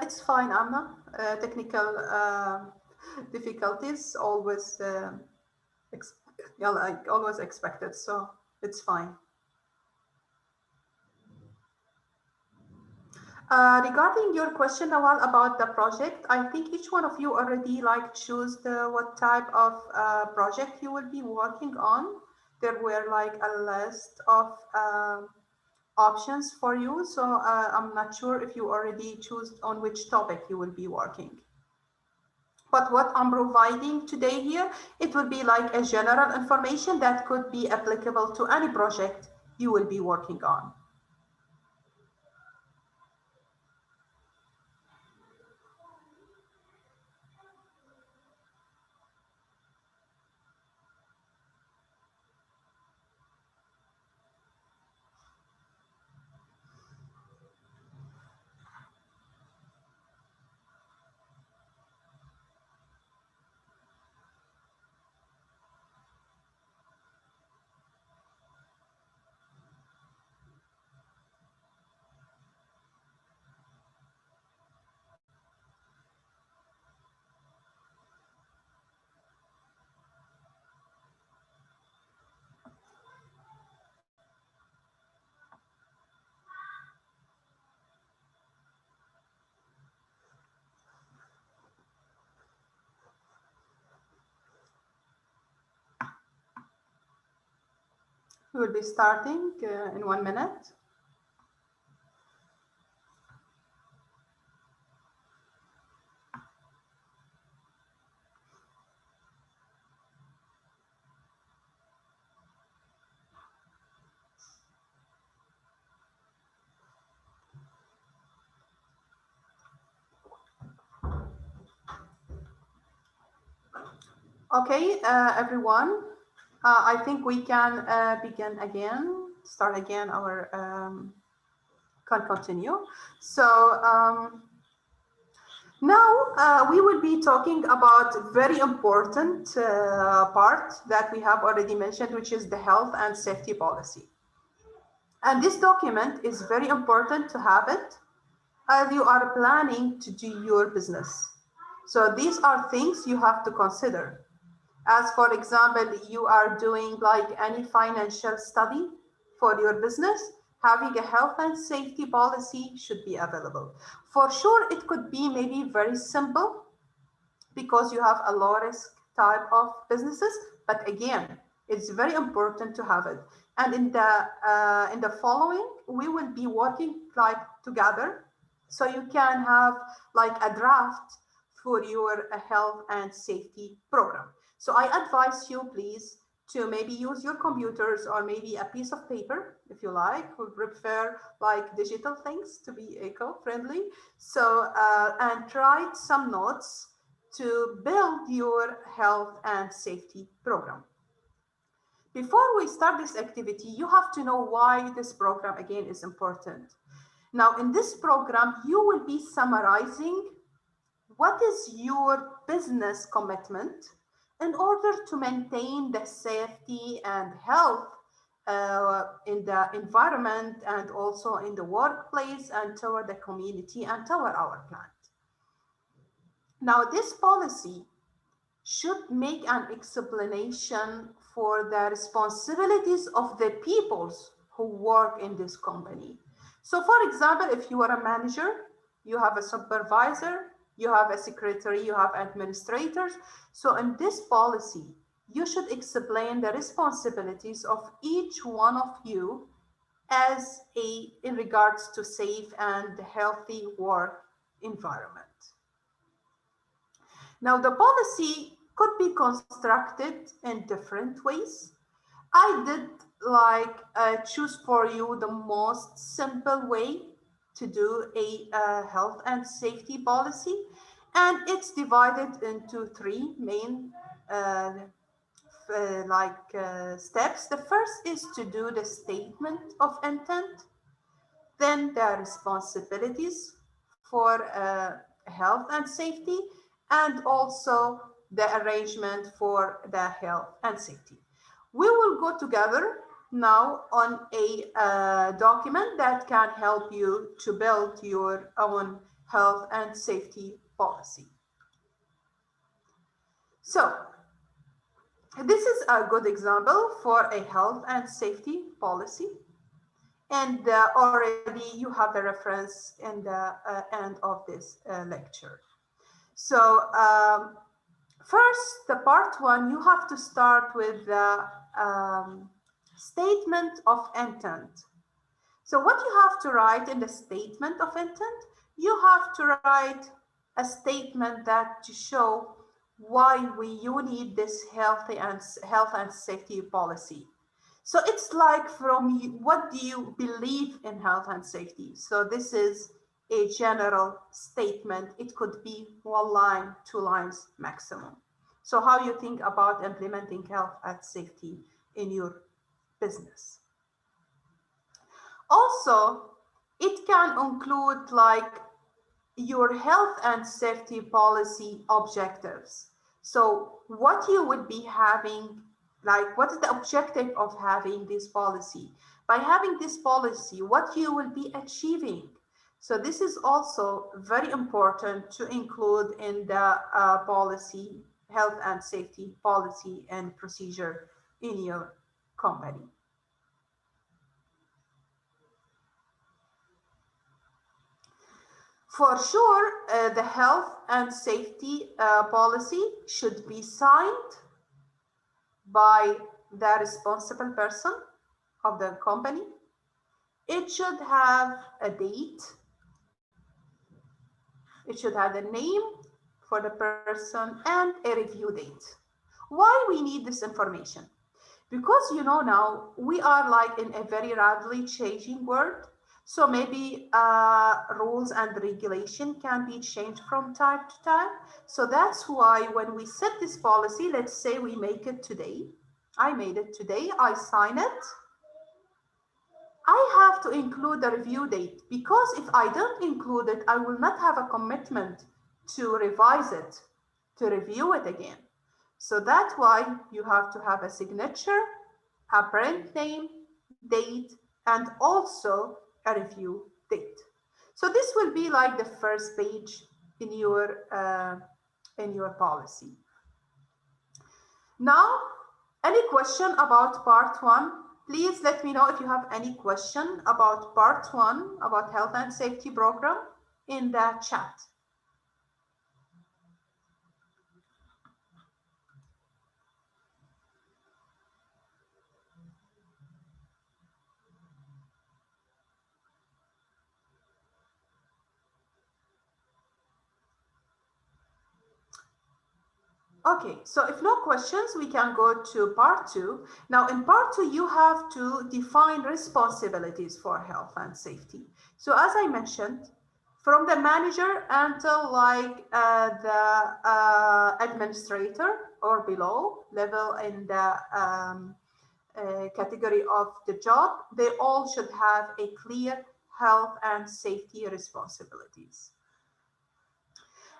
It's fine, Anna. Technical difficulties always always expected, so it's fine. Regarding your question, Nawal, about the project, I think each one of you already choose what type of project you will be working on. There were a list of options for you, so I'm not sure if you already choose on which topic you will be working. But what I'm providing today here, it will be like a general information that could be applicable to any project you will be working on. We will be starting in 1 minute. Okay, everyone, I think we can begin again, start again our, can continue. So now we will be talking about very important part that we have already mentioned, which is the health and safety policy. And this document is very important to have it as you are planning to do your business. So these are things you have to consider. As for example, you are doing like any financial study for your business, having a health and safety policy should be available. For sure, it could be maybe very simple because you have a low risk type of businesses, but again, it's very important to have it. And in the following, we will be working like together, so you can have like a draft for your health and safety program. So I advise you, please, to maybe use your computers or maybe a piece of paper, if you like. We prefer like digital things to be eco-friendly. So and write some notes to build your health and safety program. Before we start this activity, you have to know why this program again is important. Now, in this program, you will be summarizing what is your business commitment in order to maintain the safety and health in the environment and also in the workplace and toward the community and toward our plant. Now, this policy should make an explanation for the responsibilities of the peoples who work in this company. So for example, if you are a manager, you have a supervisor, you have a secretary, you have administrators. So in this policy, you should explain the responsibilities of each one of you in regards to safe and healthy work environment. Now, the policy could be constructed in different ways. I did like choose for you the most simple way to do a health and safety policy, and it's divided into three main steps. The first is to do the statement of intent, then the responsibilities for health and safety, and also the arrangement for the health and safety. We will go together now on a document that can help you to build your own health and safety policy. So this is a good example for a health and safety policy. And already you have the reference in the end of this lecture. So first, the part one, you have to start with the statement of intent. So what you have to write in the statement of intent, you have to write a statement that to show why you need this health and safety policy. So it's like from what do you believe in health and safety? So this is a general statement. It could be 1 line, 2 lines maximum. So how you think about implementing health and safety in your business. Also, it can include like your health and safety policy objectives. So what you would be having, like what is the objective of having this policy? By having this policy, what you will be achieving. So this is also very important to include in the policy, health and safety policy and procedure in your company. For sure, the health and safety policy should be signed by the responsible person of the company. It should have a date. It should have the name for the person and a review date. Why we need this information? Because now we are like in a very rapidly changing world. So maybe rules and regulation can be changed from time to time. So that's why when we set this policy, let's say we make it today. I made it today, I sign it. I have to include the review date, because if I don't include it, I will not have a commitment to revise it, to review it again. So that's why you have to have a signature, a brand name, date, and also a review date. So this will be like the first page in your policy. Now, any question about part one? Please let me know if you have any question about part one, about health and safety program, in the chat. Okay, so if no questions, we can go to part two. Now in part two, you have to define responsibilities for health and safety. So as I mentioned, from the manager until like the administrator or below level in the category of the job, they all should have a clear health and safety responsibilities.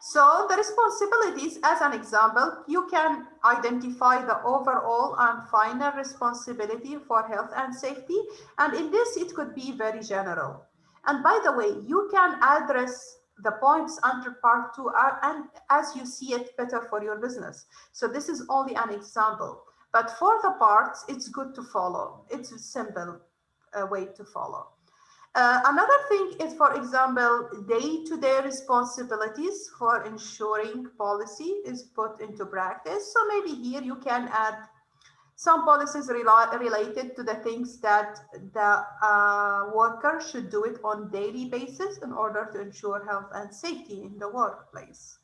So the responsibilities, as an example, you can identify the overall and final responsibility for health and safety. And in this, it could be very general. And by the way, you can address the points under part two and as you see it better for your business. So this is only an example. But for the parts, it's good to follow. It's a simple way to follow. Another thing is, for example, day-to-day responsibilities for ensuring policy is put into practice. So maybe here you can add some policies related to the things that the worker should do it on daily basis in order to ensure health and safety in the workplace.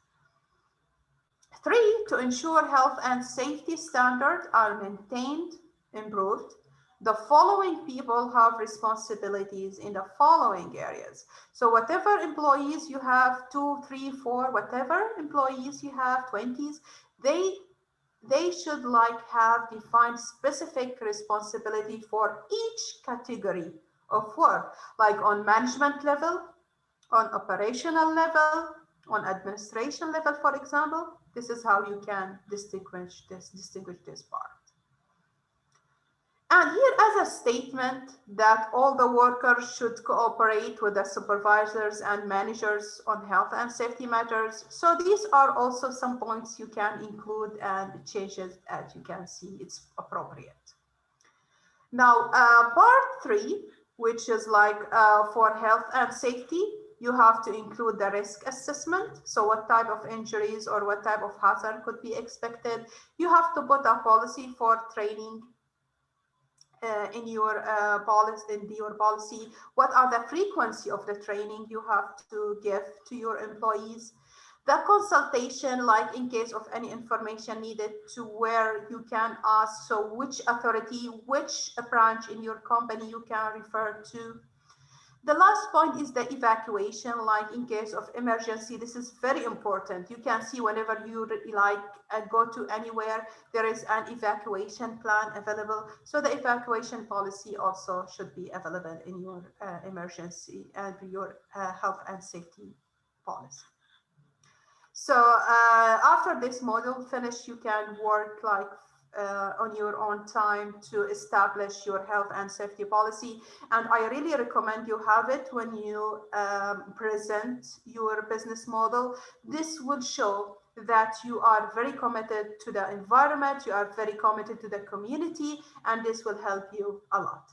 3, to ensure health and safety standards are maintained, improved, the following people have responsibilities in the following areas. So whatever employees you have, 2, 3, 4, whatever employees you have, 20s, they should like have defined specific responsibility for each category of work, like on management level, on operational level, on administration level, for example. This is how you can distinguish this part. And here as a statement that all the workers should cooperate with the supervisors and managers on health and safety matters. So these are also some points you can include and changes as you can see it's appropriate. Now, part 3, which is like for health and safety, you have to include the risk assessment. So what type of injuries or what type of hazard could be expected. You have to put a policy for training in your policy. What are the frequency of the training you have to give to your employees? The consultation, like in case of any information needed, to where you can ask, so which authority, which branch in your company you can refer to. The last point is the evacuation, like in case of emergency. This is very important. You can see whenever you like go to anywhere, there is an evacuation plan available. So the evacuation policy also should be available in your emergency and your health and safety policy. So after this module finish, you can work like on your own time to establish your health and safety policy. And I really recommend you have it when you present your business model. This will show that you are very committed to the environment, you are very committed to the community, and this will help you a lot.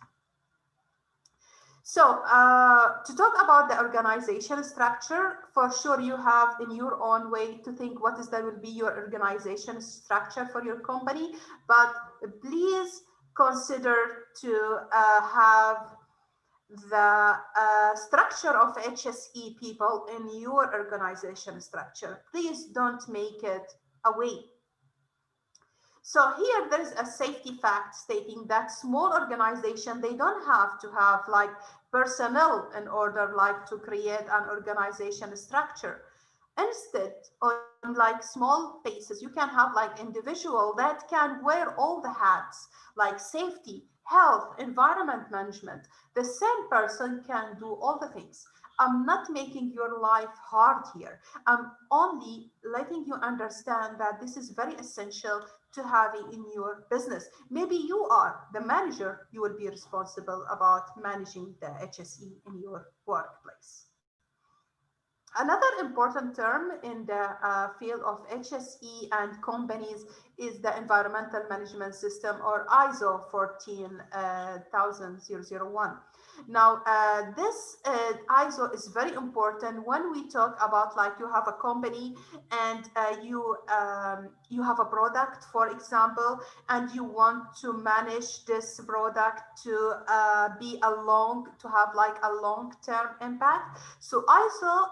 So to talk about the organization structure, for sure you have in your own way to think will be your organization structure for your company, but please consider to have the structure of HSE people in your organization structure. Please don't make it away. So here there is a safety fact stating that small organization, they don't have to have like personnel in order like to create an organization structure. Instead, on like small bases, you can have like individual that can wear all the hats, like safety, health, environment management. The same person can do all the things. I'm not making your life hard here. I'm only letting you understand that this is very essential to having in your business. Maybe you are the manager, you will be responsible about managing the HSE in your workplace. Another important term in the field of HSE and companies is the Environmental Management System, or ISO 14001. Now, this ISO is very important when we talk about like you have a company and you have a product, for example, and you want to manage this product to to have like a long-term impact. So ISO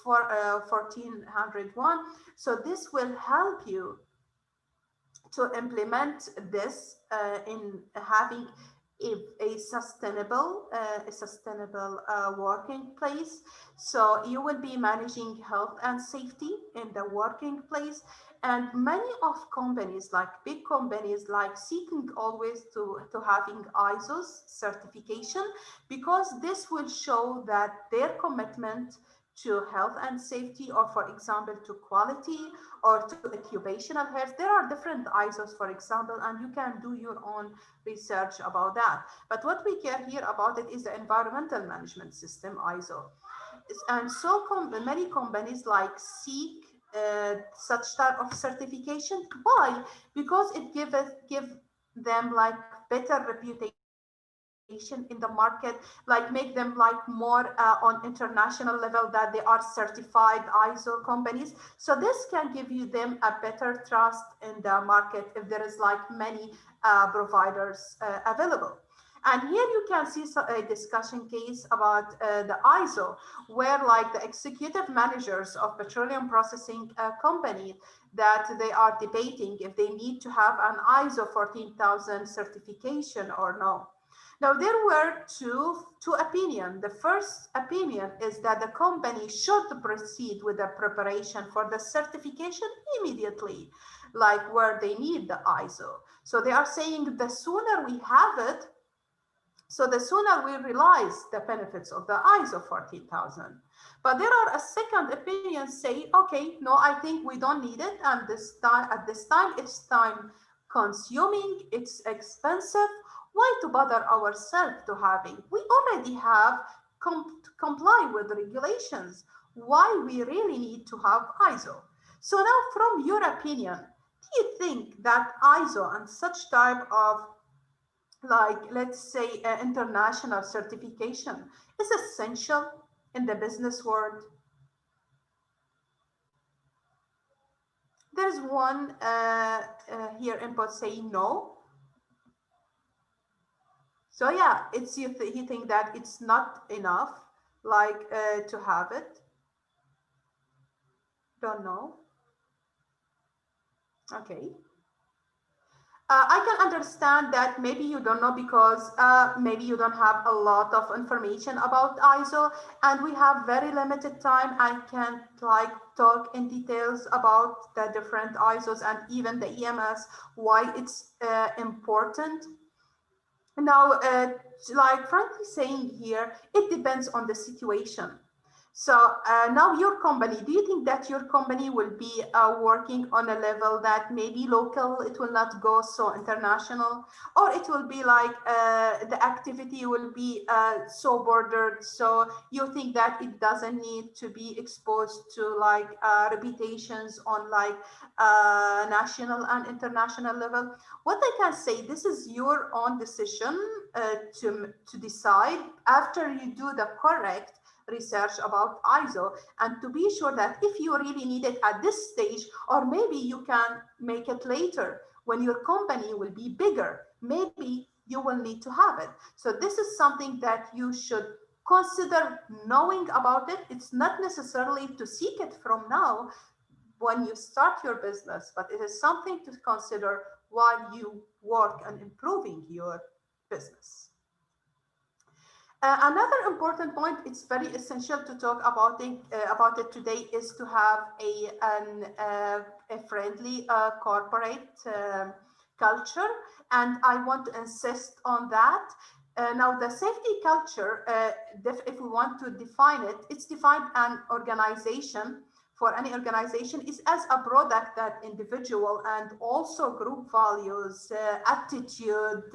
1401. So this will help you to implement this in having a sustainable working place. So you will be managing health and safety in the working place. And many of companies, like big companies, like seeking always to having ISO's certification, because this will show that their commitment to health and safety, or for example to quality or to occupational health. There are different ISOs, for example, and you can do your own research about that. But what we care here about it is the Environmental Management System, ISO. And so many companies like seek such type of certification. Why? Because it gives them like better reputation in the market, like make them like more on international level that they are certified ISO companies. So this can give you them a better trust in the market if there is like many providers available. And here you can see a discussion case about the ISO, where like the executive managers of petroleum processing company, that they are debating if they need to have an ISO 14000 certification or no. Now, there were two opinions. The first opinion is that the company should proceed with the preparation for the certification immediately, like where they need the ISO. So they are saying the sooner we have it, so the sooner we realize the benefits of the ISO 14000. But there are a second opinion say, okay, no, I think we don't need it. And at this time, it's time consuming, it's expensive. Why to bother ourselves to having? We already have comply with the regulations. Why we really need to have ISO? So now, from your opinion, do you think that ISO and such type of, like, let's say, international certification is essential in the business world? There's one here input saying no. So yeah, it's you think that it's not enough, like to have it. Don't know. Okay. I can understand that maybe you don't know because maybe you don't have a lot of information about ISO, and we have very limited time. I can't like talk in details about the different ISOs and even the EMS, why it's important. Now, like frankly saying here, it depends on the situation. So now your company, do you think that your company will be working on a level that maybe local, it will not go so international, or it will be like the activity will be so bordered, so you think that it doesn't need to be exposed to like reputations on like national and international level? What I can say, this is your own decision to decide after you do the correct research about ISO, and to be sure that if you really need it at this stage, or maybe you can make it later when your company will be bigger. maybe you will need to have it. So this is something that you should consider knowing about it. It's not necessarily to seek it from now when you start your business, but it is something to consider while you work on improving your business. Another important point, it's very essential to talk about it today, is to have a friendly corporate culture, and I want to insist on that. Now, the safety culture, if we want to define it, it's defined an organization. For any organization is as a product that individual and also group values, attitude,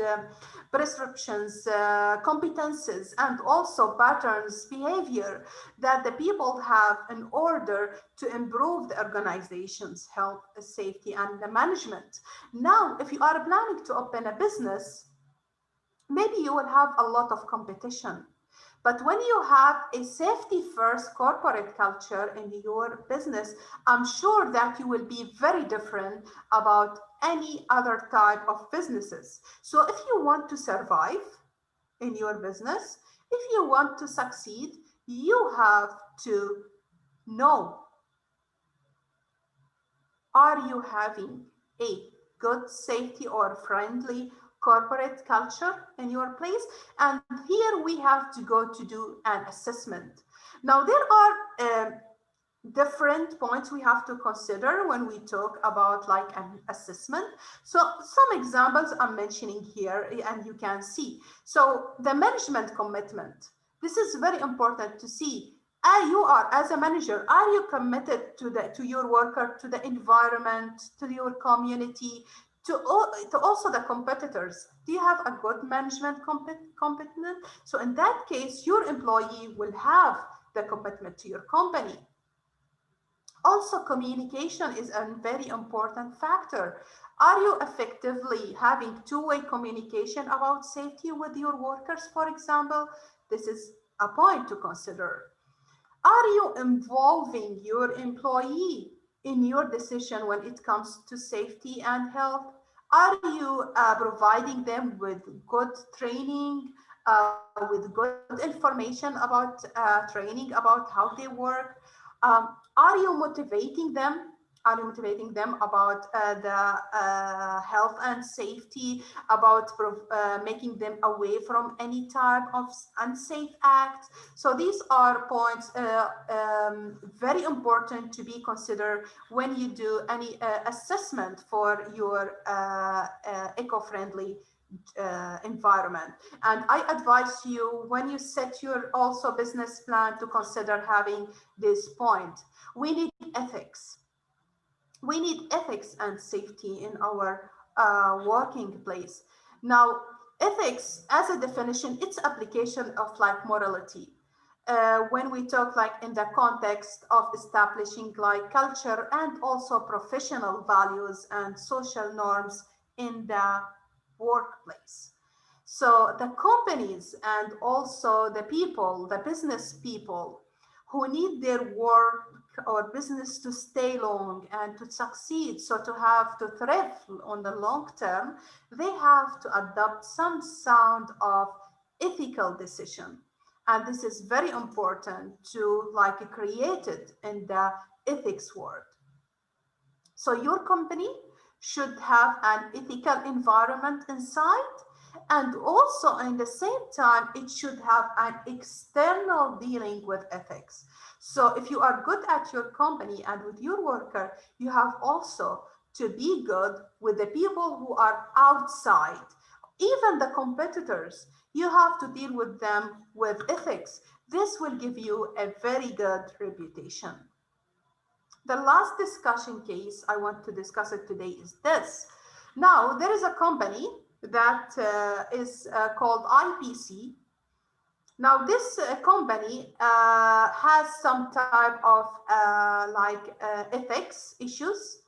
prescriptions, competences, and also patterns, behavior that the people have in order to improve the organization's health, safety, and the management. Now, if you are planning to open a business, maybe you will have a lot of competition. But when you have a safety first corporate culture in your business, I'm sure that you will be very different about any other type of businesses. So if you want to survive in your business, if you want to succeed, you have to know, are you having a good safety or friendly corporate culture in your place? And here we have to go to do an assessment. Now, there are different points we have to consider when we talk about like an assessment. So some examples I'm mentioning here and you can see. So the management commitment. This is very important to see. You are as a manager, are you committed to your worker, to the environment, to your community, to also the competitors? Do you have a good management commitment? So in that case, your employee will have the commitment to your company. Also, communication is a very important factor. Are you effectively having two-way communication about safety with your workers, for example? This is a point to consider. Are you involving your employee in your decision when it comes to safety and health? Are you providing them with good training, with good information about training about how they work? Are you motivating them? Are you motivating them about the health and safety, about making them away from any type of unsafe acts? So these are points very important to be considered when you do any assessment for your eco-friendly environment. And I advise you, when you set your also business plan, to consider having this point. We need ethics. We need ethics and safety in our working place. Now, ethics as a definition, it's application of like morality. When we talk like in the context of establishing like culture and also professional values and social norms in the workplace. So the companies and also the people, the business people who need their work or business to stay long and to succeed, so to have to thrive on the long term, they have to adopt some sound of ethical decision. And this is very important to like create it in the ethics world. So your company should have an ethical environment inside, and also in the same time, it should have an external dealing with ethics. So if you are good at your company and with your worker, you have also to be good with the people who are outside. Even the competitors, you have to deal with them with ethics. This will give you a very good reputation. The last discussion case I want to discuss it today is this. Now, there is a company that is called IPC. Now, this company has some type of ethics issues,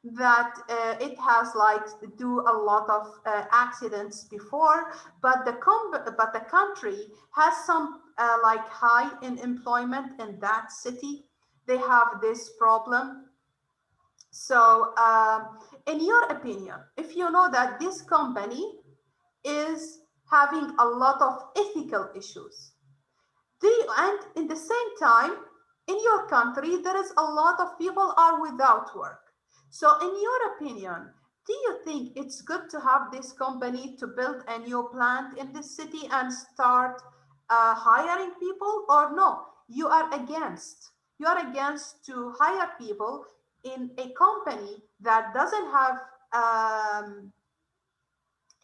that it has like do a lot of accidents before, but the country has some like high in employment in that city. They have this problem. So in your opinion, if you know that this company is having a lot of ethical issues. And in the same time, in your country, there is a lot of people are without work. So in your opinion, do you think it's good to have this company to build a new plant in this city and start hiring people, or no? You are against to hire people in a company that doesn't have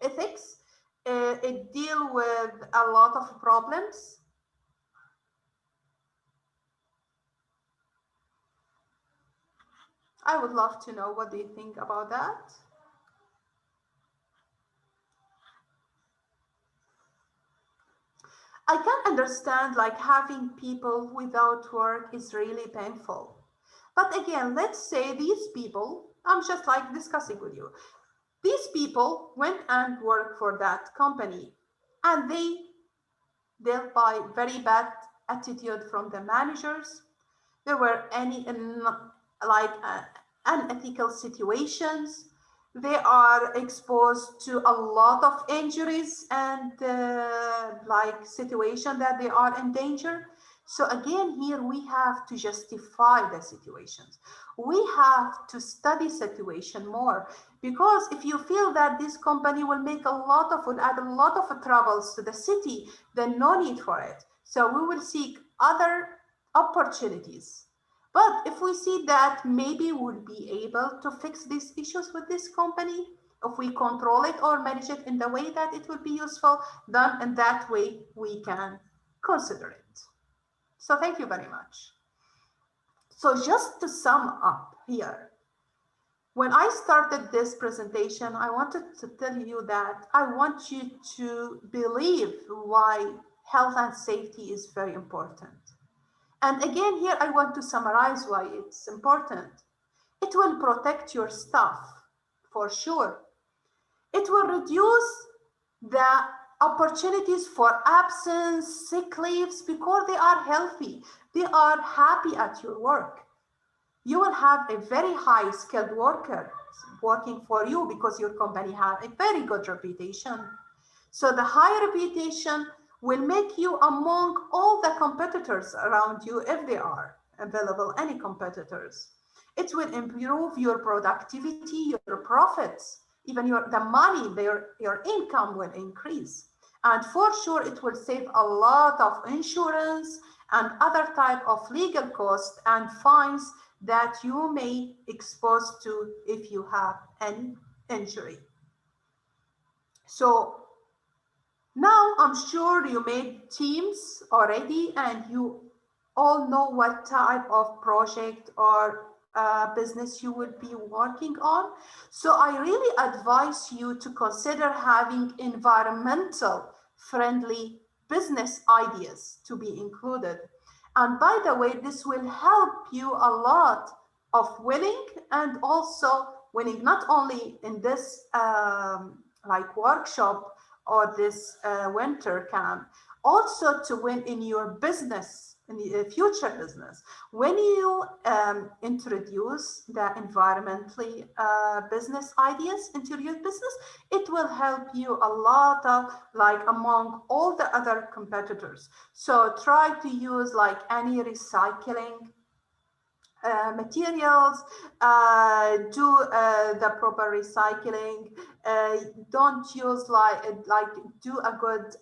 ethics. It deal with a lot of problems. I would love to know what do you think about that. I can understand like having people without work is really painful. But again, let's say these people, I'm just like discussing with you. These people went and worked for that company and they dealt by very bad attitude from the managers. There were any like unethical situations. They are exposed to a lot of injuries and like situation that they are in danger. So again, here we have to justify the situations. We have to study situation more, because if you feel that this company will make a lot of, will add a lot of troubles to the city, then no need for it. So we will seek other opportunities. But if we see that maybe we'll be able to fix these issues with this company, if we control it or manage it in the way that it will be useful, then in that way we can consider it. So thank you very much. So just to sum up here, when I started this presentation, I wanted to tell you that I want you to believe why health and safety is very important. And again, here I want to summarize why it's important. It will protect your staff, for sure. It will reduce the opportunities for absence, sick leaves, because they are healthy. They are happy at your work. You will have a very high skilled worker working for you because your company has a very good reputation. So the high reputation will make you among all the competitors around you, if there are available any competitors. It will improve your productivity, your profits, even the money, your income will increase. And for sure, it will save a lot of insurance and other type of legal costs and fines that you may expose to if you have an injury. So now I'm sure you made teams already and you all know what type of project or business you will be working on. So I really advise you to consider having environmental friendly business ideas to be included. And by the way, this will help you a lot of winning, and also winning not only in this like workshop or this winter camp, also to win in your business, in the future business. When you introduce the environmentally business ideas into your business, it will help you a lot of like among all the other competitors. So try to use like any recycling materials, do the proper recycling, don't use like do a good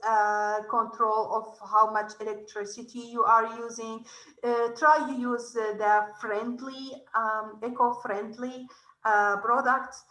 control of how much electricity you are using, try to use the friendly eco-friendly products.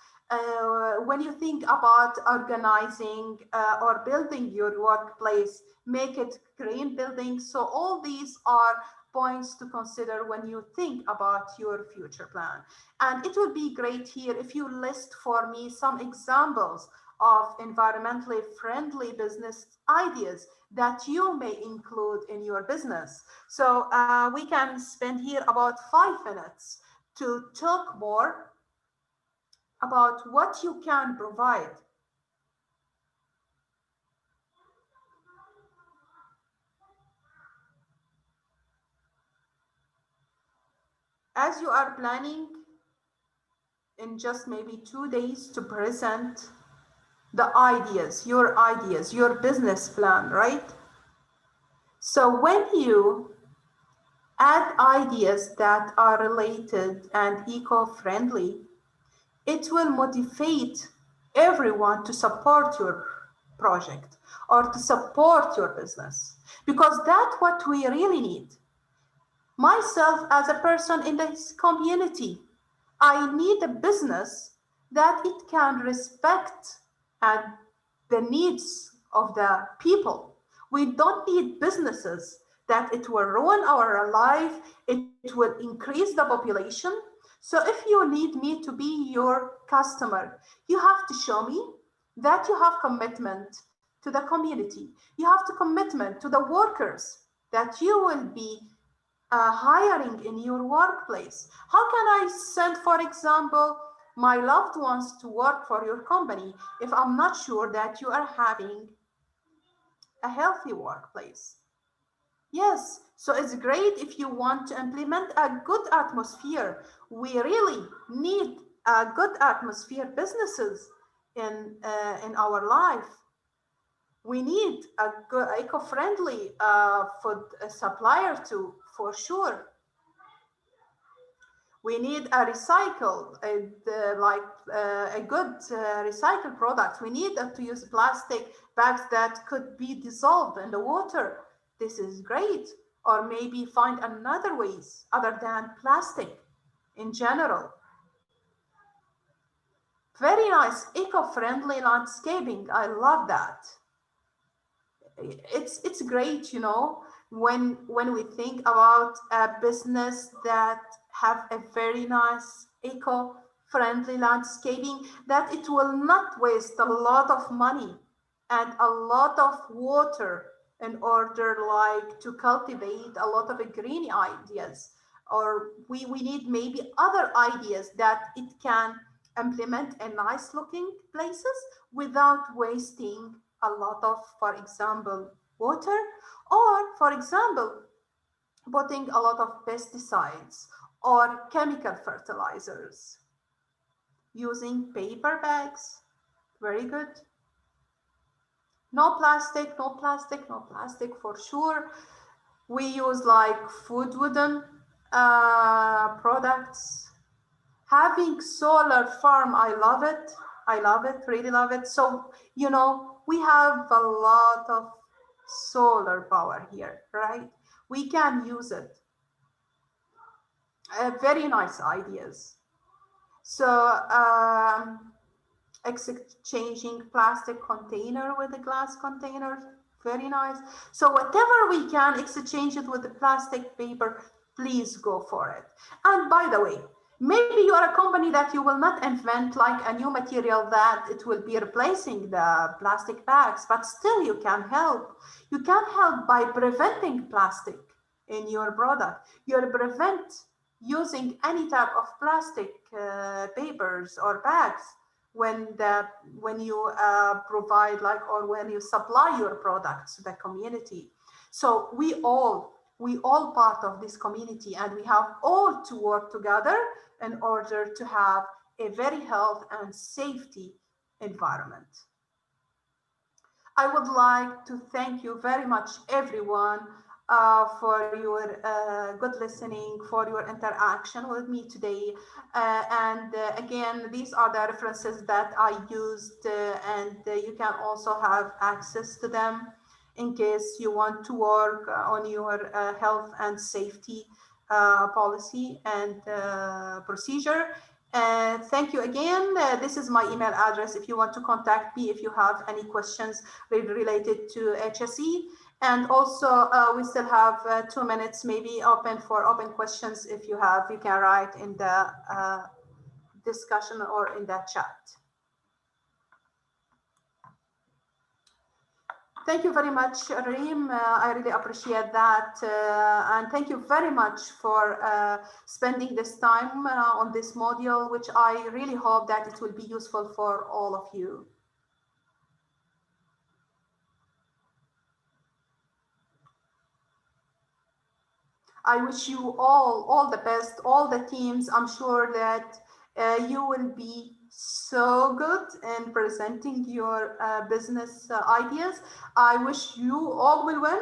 When you think about organizing or building your workplace, make it green building. So all these are points to consider when you think about your future plan. And it would be great here if you list for me some examples of environmentally friendly business ideas that you may include in your business. So we can spend here about 5 minutes to talk more about what you can provide. As you are planning in just maybe 2 days to present the ideas, your business plan, right? So when you add ideas that are related and eco-friendly, it will motivate everyone to support your project or to support your business, because that's what we really need. Myself, as a person in this community, I need a business that it can respect and the needs of the people. We don't need businesses that it will ruin our life, it will increase the population. So if you need me to be your customer, you have to show me that you have commitment to the community. You have to commitment to the workers that you will be hiring in your workplace. How can I send, for example, my loved ones to work for your company if I'm not sure that you are having a healthy workplace? Yes, so it's great if you want to implement a good atmosphere. We really need a good atmosphere businesses in our life. We need a good eco-friendly food supplier too, for sure. We need a recycled, a good recycled product. We need to use plastic bags that could be dissolved in the water. This is great. Or maybe find another ways other than plastic in general. Very nice, eco-friendly landscaping. I love that. It's great, you know, when we think about a business that have a very nice eco-friendly landscaping, that it will not waste a lot of money and a lot of water in order like to cultivate a lot of green ideas. Or we need maybe other ideas that it can implement in nice looking places without wasting a lot of, for example, water, or for example, putting a lot of pesticides or chemical fertilizers. Using paper bags, very good. No plastic, no plastic, no plastic for sure. We use like food wooden products. Having solar farm, I love it. I love it, really love it. So, you know, we have a lot of solar power here, right? We can use it. Very nice ideas. So, exchanging plastic container with a glass container, very nice. So whatever we can exchange it with the plastic paper, please go for it. And by the way, maybe you are a company that you will not invent like a new material that it will be replacing the plastic bags, but still you can help. You can help by preventing plastic in your product. You'll prevent using any type of plastic papers or bags when you provide like, or when you supply your products to the community. So we all part of this community, and we have all to work together in order to have a very health and safety environment. I would like to thank you very much, everyone, for your good listening, for your interaction with me today. And again, these are the references that I used, and you can also have access to them in case you want to work on your health and safety policy and procedure. Thank you again. This is my email address if you want to contact me if you have any questions related to HSE. And also, we still have 2 minutes maybe open for open questions. If you have, you can write in the discussion or in the chat. Thank you very much, Reem. I really appreciate that. And thank you very much for spending this time on this module, which I really hope that it will be useful for all of you. I wish you all the best, all the teams. I'm sure that you will be so good in presenting your business ideas. I wish you all will win.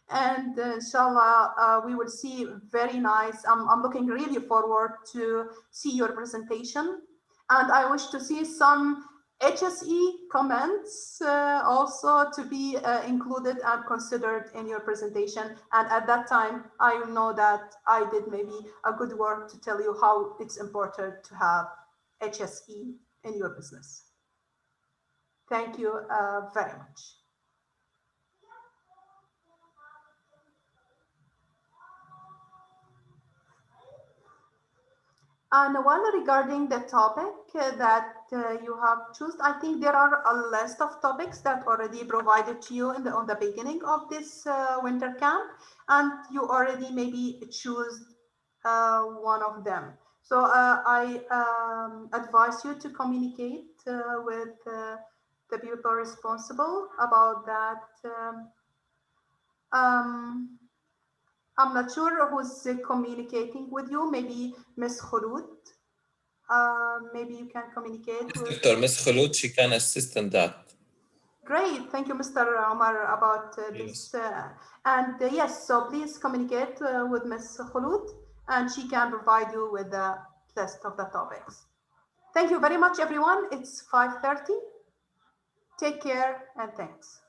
And inshallah, we will see very nice. I'm looking really forward to see your presentation. And I wish to see some HSE comments also to be included and considered in your presentation. And at that time, I know that I did maybe a good work to tell you how it's important to have HSE in your business. Thank you very much. And one regarding the topic that you have chosen, I think there are a list of topics that already provided to you on the beginning of this winter camp, and you already maybe choose one of them. So I advise you to communicate with the people responsible about that. I'm not sure who's communicating with you. Maybe Miss Khulud. Maybe you can communicate with Dr. Ms. Khulud, she can assist in that. Great, thank you, Mr. Omar, about this. And yes, so please communicate with Ms. Khulud, and she can provide you with the list of the topics. Thank you very much, everyone. It's 5:30. Take care and thanks.